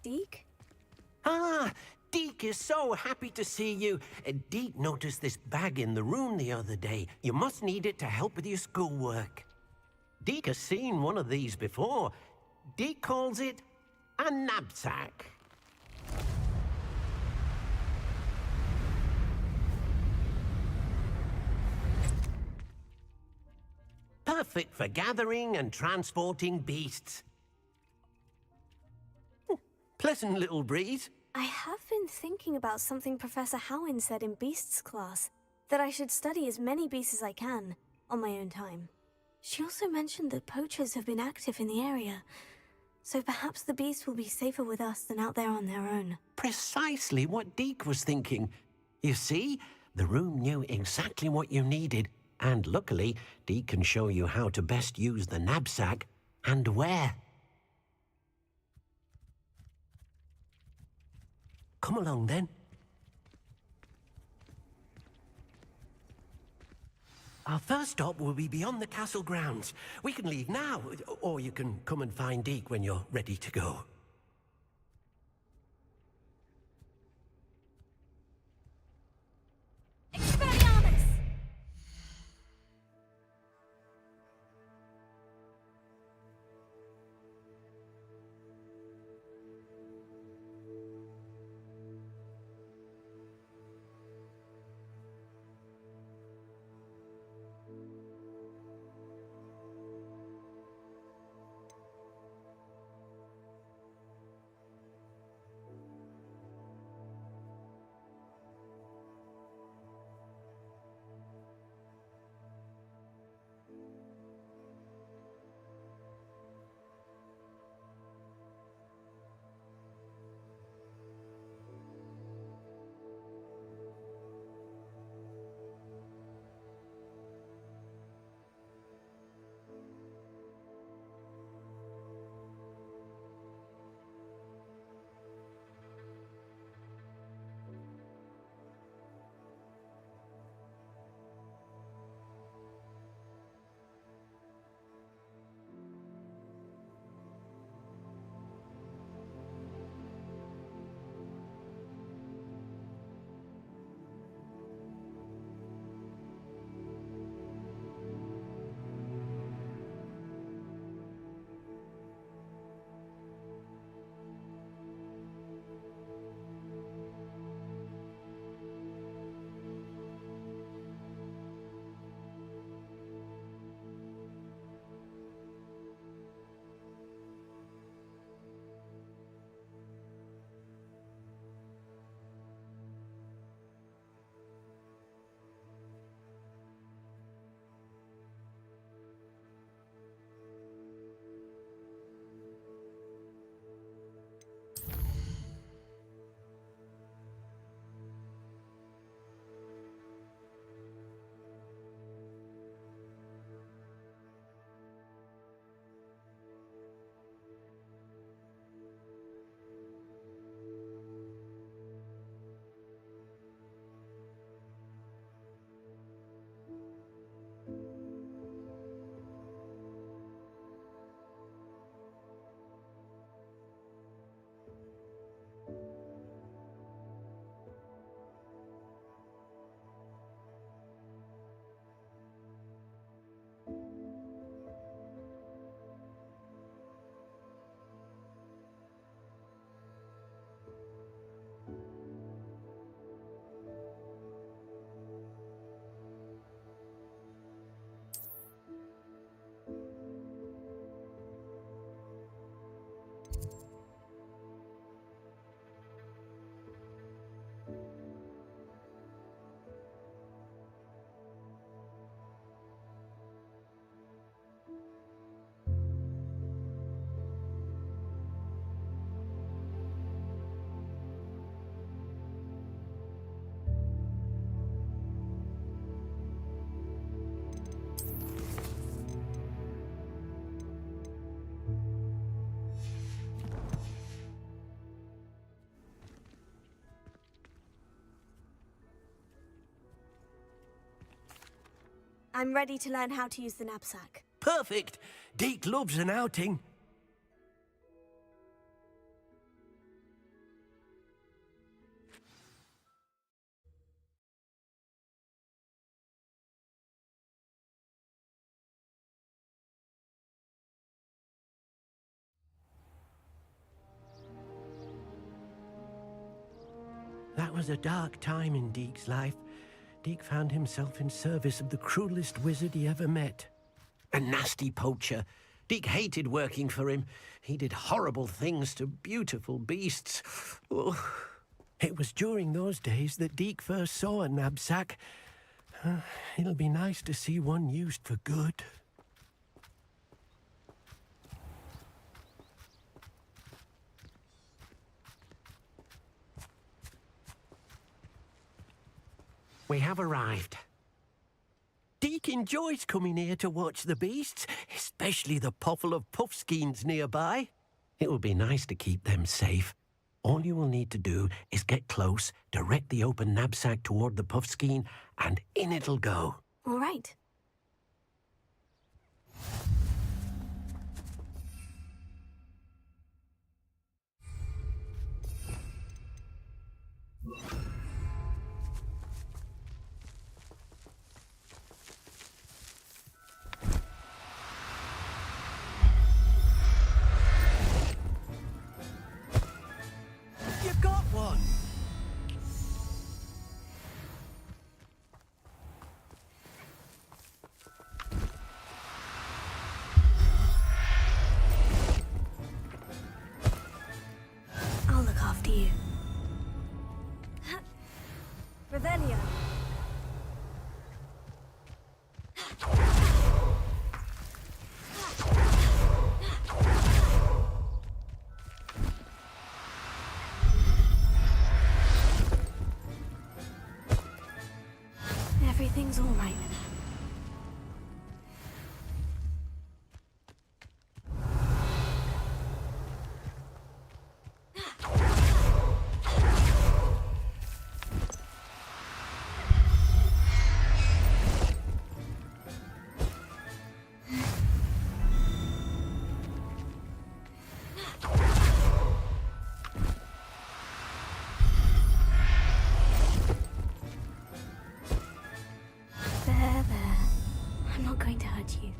Deke? Ah, Deke is so happy to see you. Deke noticed this bag in the room the other day. You must need it to help with your schoolwork. Deke has seen one of these before. Deke calls it a knapsack. Perfect for gathering and transporting beasts. Pleasant little breeze. I have been thinking about something Professor Howin said in Beasts class, that I should study as many beasts as I can, on my own time. She also mentioned that poachers have been active in the area, so perhaps the beasts will be safer with us than out there on their own. Precisely what Deke was thinking. You see, the room knew exactly what you needed, and luckily, Deke can show you how to best use the knapsack and where. Come along, then. Our first stop will be beyond the castle grounds. We can leave now, or you can come and find Deke when you're ready to go. I'm ready to learn how to use the knapsack. Perfect. Deke loves an outing. That was a dark time in Deke's life. Deke found himself in service of the cruelest wizard he ever met. A nasty poacher. Deke hated working for him. He did horrible things to beautiful beasts. Oh. It was during those days that Deke first saw a knapsack. It'll be nice to see one used for good. We have arrived. Deke enjoys coming here to watch the beasts, especially the puffle of puffskeins nearby. It will be nice to keep them safe. All you will need to do is get close, direct the open knapsack toward the puffskein, and in it'll go. All right. You've got one! I'll look after you. Revelio. Everything's all right. There. I'm not going to hurt you.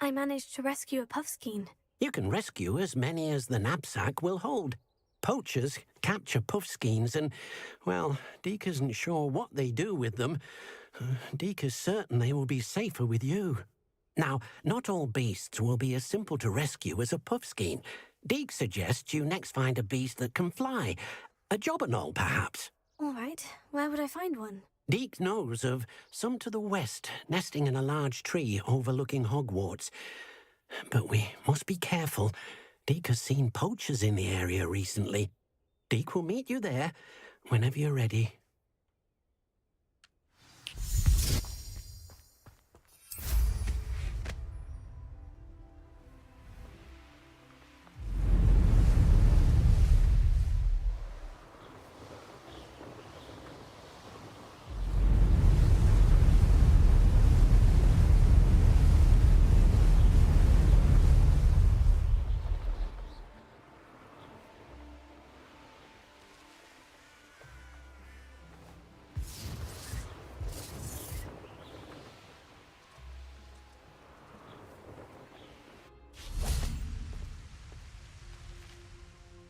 I managed to rescue a puffskein. You can rescue as many as the knapsack will hold. Poachers capture puffskeins and, well, Deke isn't sure what they do with them. Deke is certain they will be safer with you. Now, not all beasts will be as simple to rescue as a puffskein. Deke suggests you next find a beast that can fly. A jobberknoll, perhaps. All right. Where would I find one? Deke knows of some to the west, nesting in a large tree overlooking Hogwarts. But we must be careful. Deke has seen poachers in the area recently. Deke will meet you there whenever you're ready.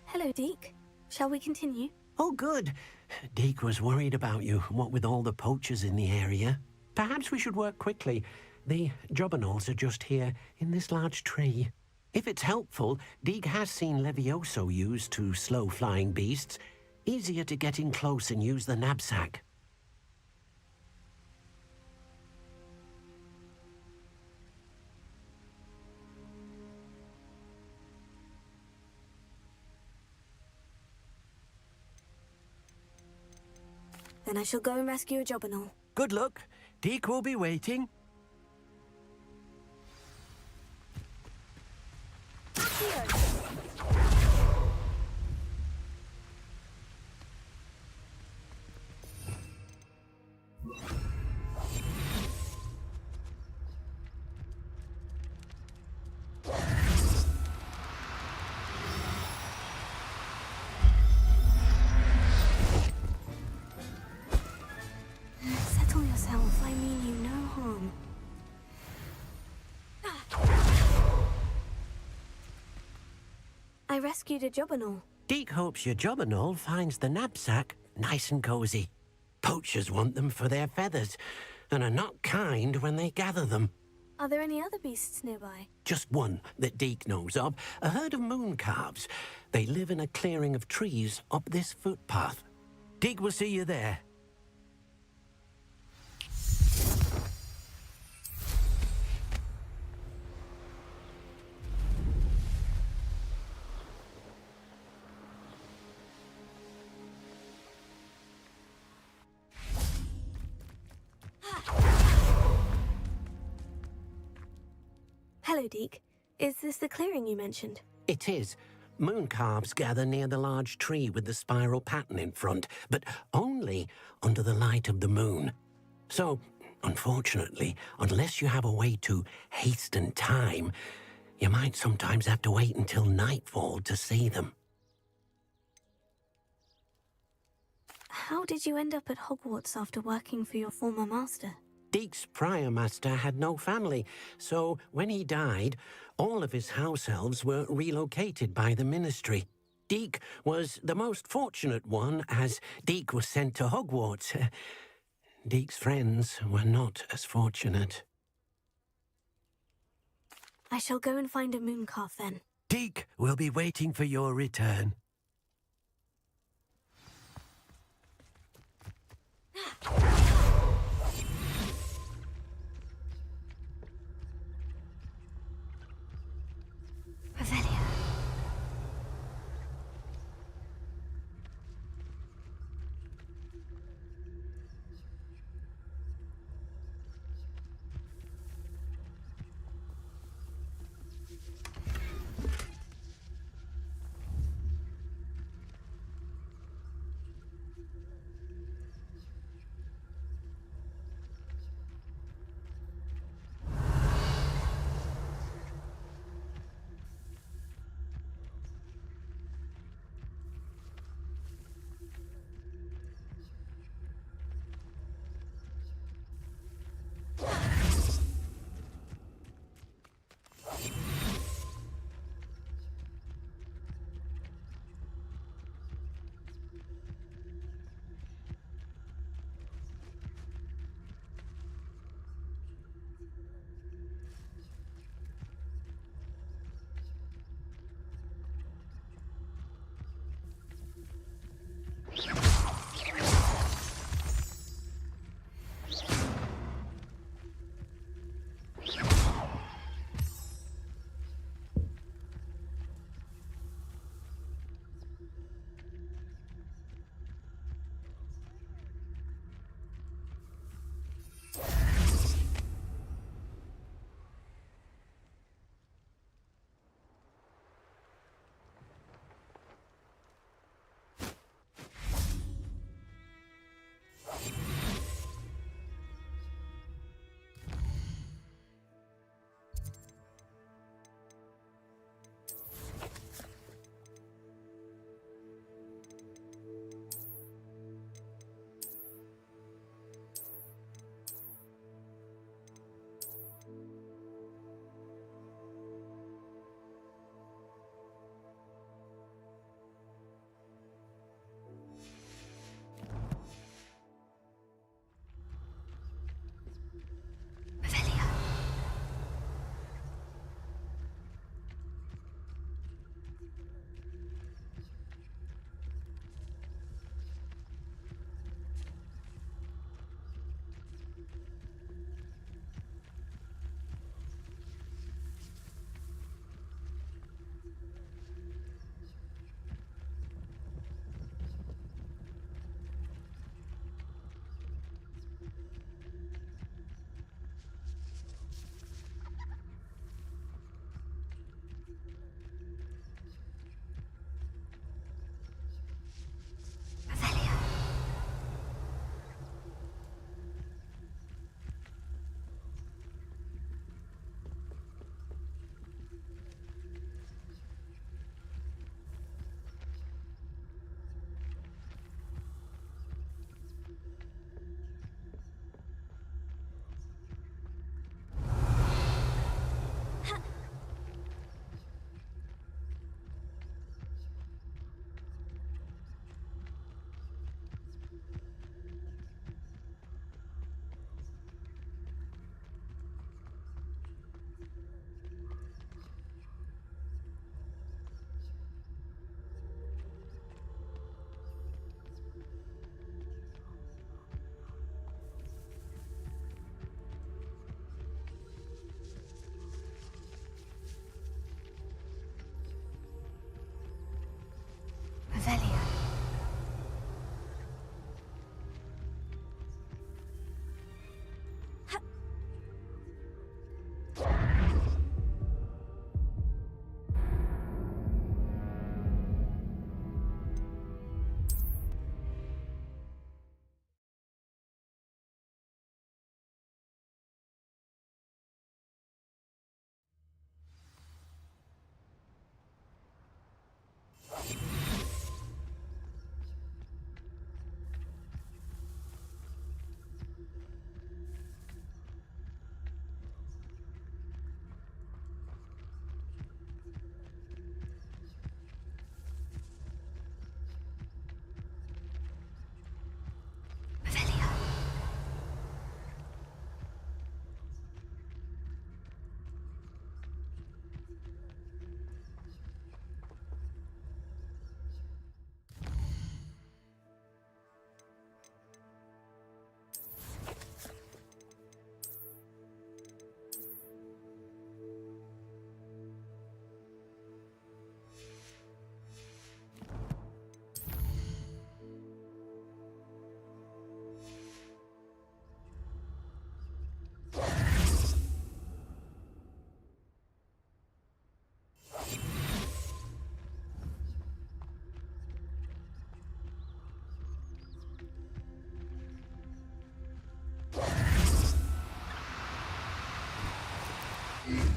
Hello, Deke. Shall we continue? Oh, good. Deke was worried about you, what with all the poachers in the area. Perhaps we should work quickly. The jobberknolls are just here, in this large tree. If it's helpful, Deke has seen Levioso used to slow flying beasts. Easier to get in close and use the knapsack. Then I shall go and rescue a jobberknoll. Good luck. Deke will be waiting. Settle yourself. I mean you no harm. I rescued a jobberknoll. Deke hopes your jobberknoll finds the knapsack nice and cozy. Poachers want them for their feathers, and are not kind when they gather them. Are there any other beasts nearby? Just one that Deke knows of, a herd of moon calves. They live in a clearing of trees up this footpath. Deke will see you there. Hello, Deke. Is this the clearing you mentioned? It is. Moon calves gather near the large tree with the spiral pattern in front, but only under the light of the moon. So, unfortunately, unless you have a way to hasten time, you might sometimes have to wait until nightfall to see them. How did you end up at Hogwarts after working for your former master? Deke's prior master had no family, so when he died, all of his house elves were relocated by the ministry. Deke was the most fortunate one, as Deke was sent to Hogwarts. Deke's friends were not as fortunate. I shall go and find a mooncalf then. Deke will be waiting for your return. Revelia.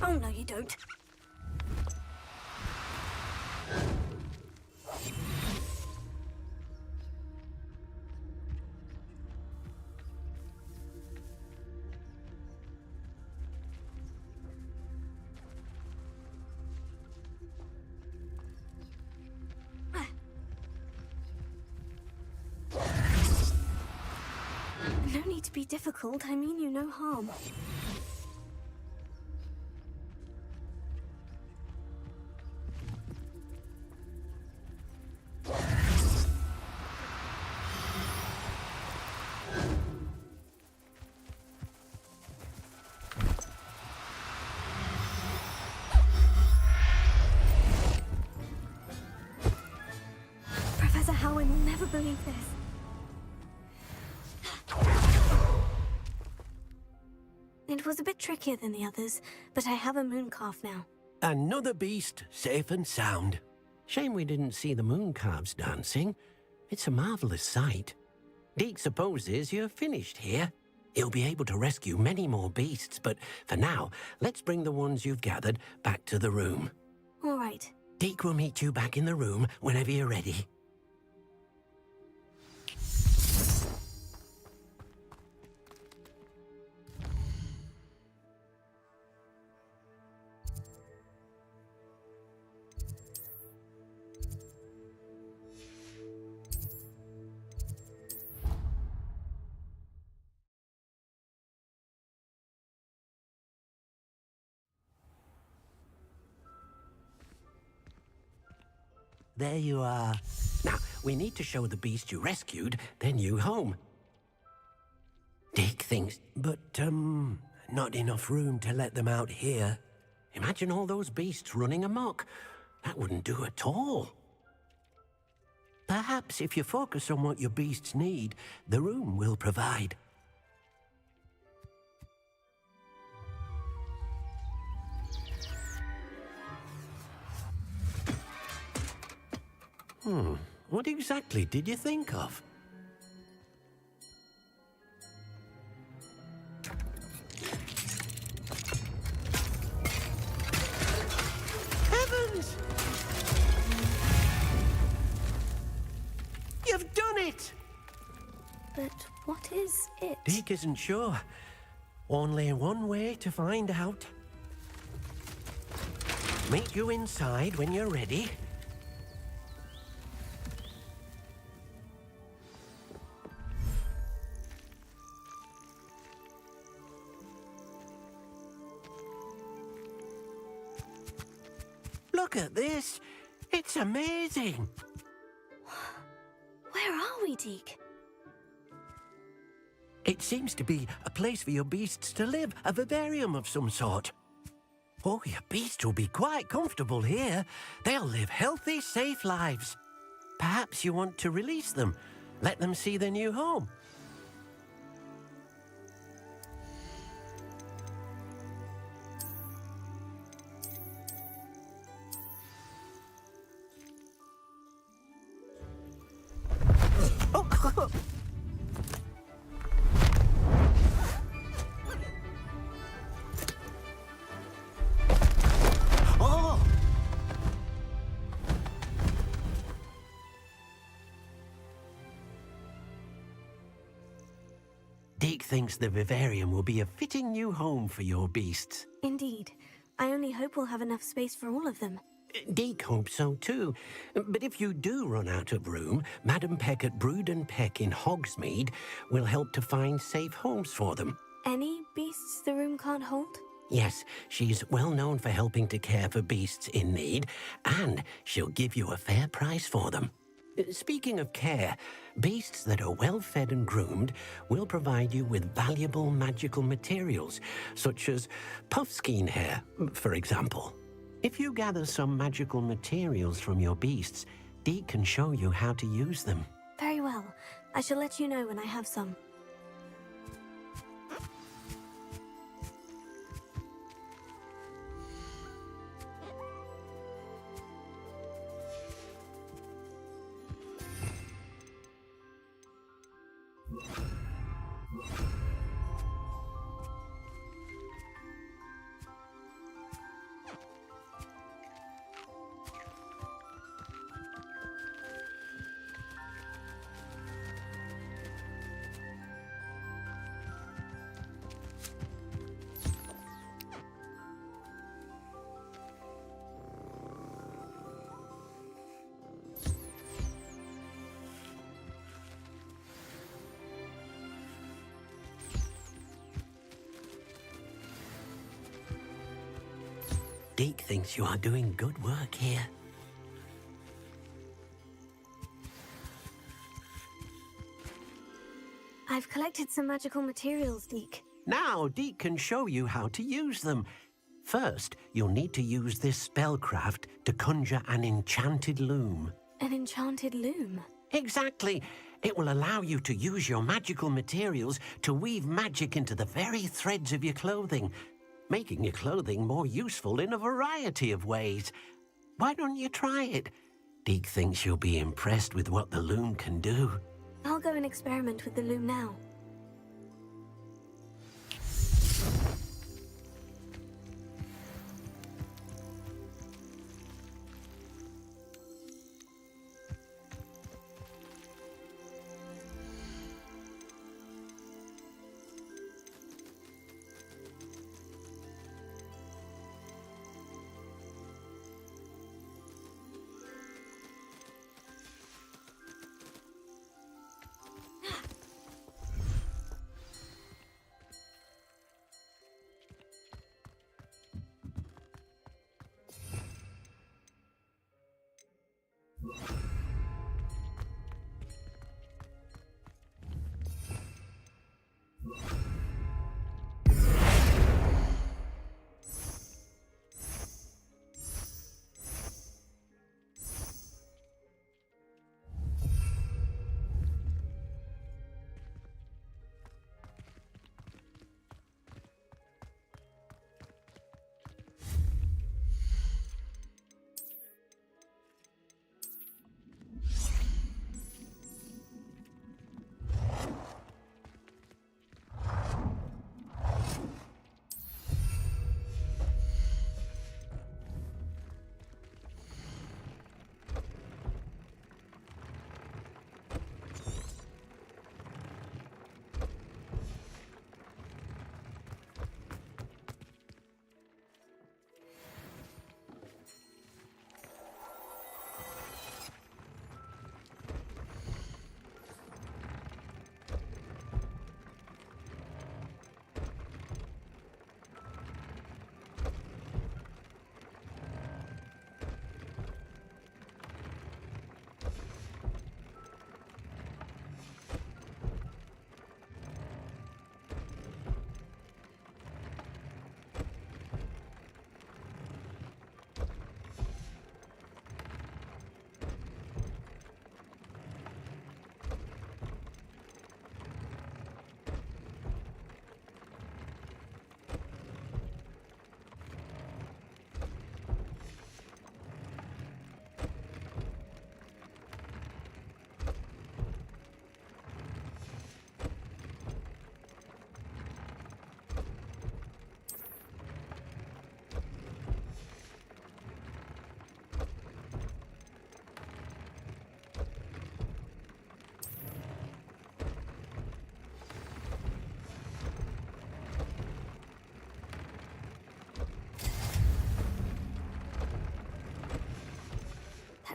Oh, no, you don't. No need to be difficult. I mean you no harm. Professor Howin will never believe this. It was a bit trickier than the others, but I have a moon calf now. Another beast, safe and sound. Shame we didn't see the moon calves dancing. It's a marvelous sight. Deke supposes you're finished here. He'll be able to rescue many more beasts, but for now, let's bring the ones you've gathered back to the room. All right. Deke will meet you back in the room whenever you're ready. There you are. Now, we need to show the beast you rescued their new home. Deke thinks, but, not enough room to let them out here. Imagine all those beasts running amok. That wouldn't do at all. Perhaps if you focus on what your beasts need, the room will provide. What exactly did you think of? Heavens! You've done it! But what is it? Deke isn't sure. Only one way to find out. Meet you inside when you're ready. Look at this. It's amazing. Where are we, Deke? It seems to be a place for your beasts to live, a vivarium of some sort. Oh, your beasts will be quite comfortable here. They'll live healthy, safe lives. Perhaps you want to release them, let them see their new home. Deke thinks the vivarium will be a fitting new home for your beasts. Indeed. I only hope we'll have enough space for all of them. Deke hopes so too. But if you do run out of room, Madam Peck at Brood and Peck in Hogsmeade will help to find safe homes for them. Any beasts the room can't hold? Yes, she's well known for helping to care for beasts in need, and she'll give you a fair price for them. Speaking of care, beasts that are well fed and groomed will provide you with valuable magical materials, such as puffskein hair, for example. If you gather some magical materials from your beasts, Deke can show you how to use them. Very well. I shall let you know when I have some. Deke thinks you are doing good work here. I've collected some magical materials, Deke. Now, Deke can show you how to use them. First, you'll need to use this spellcraft to conjure an enchanted loom. An enchanted loom? Exactly. It will allow you to use your magical materials to weave magic into the very threads of your clothing, making your clothing more useful in a variety of ways. Why don't you try it? Deke thinks you'll be impressed with what the loom can do. I'll go and experiment with the loom now.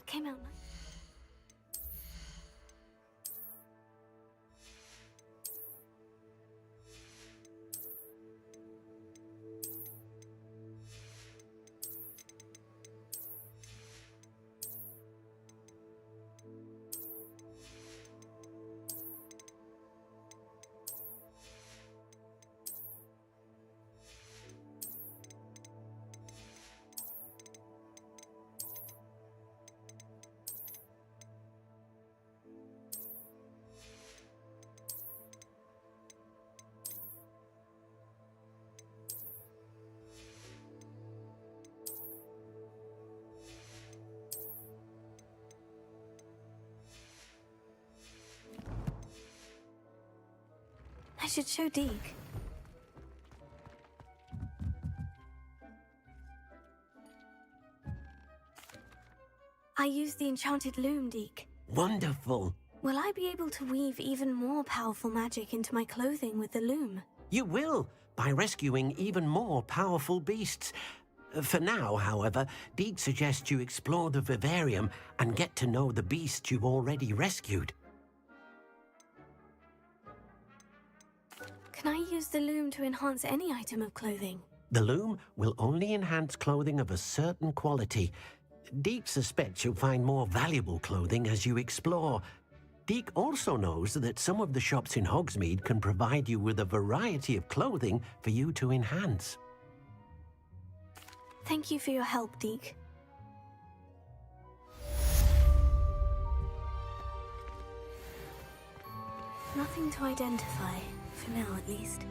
Came out nice. I should show Deke. I used the enchanted loom, Deke. Wonderful. Will I be able to weave even more powerful magic into my clothing with the loom? You will, by rescuing even more powerful beasts. For now, however, Deke suggests you explore the vivarium and get to know the beasts you've already rescued. Can I use the loom to enhance any item of clothing? The loom will only enhance clothing of a certain quality. Deek suspects you'll find more valuable clothing as you explore. Deek also knows that some of the shops in Hogsmeade can provide you with a variety of clothing for you to enhance. Thank you for your help, Deek. Nothing to identify, for now at least.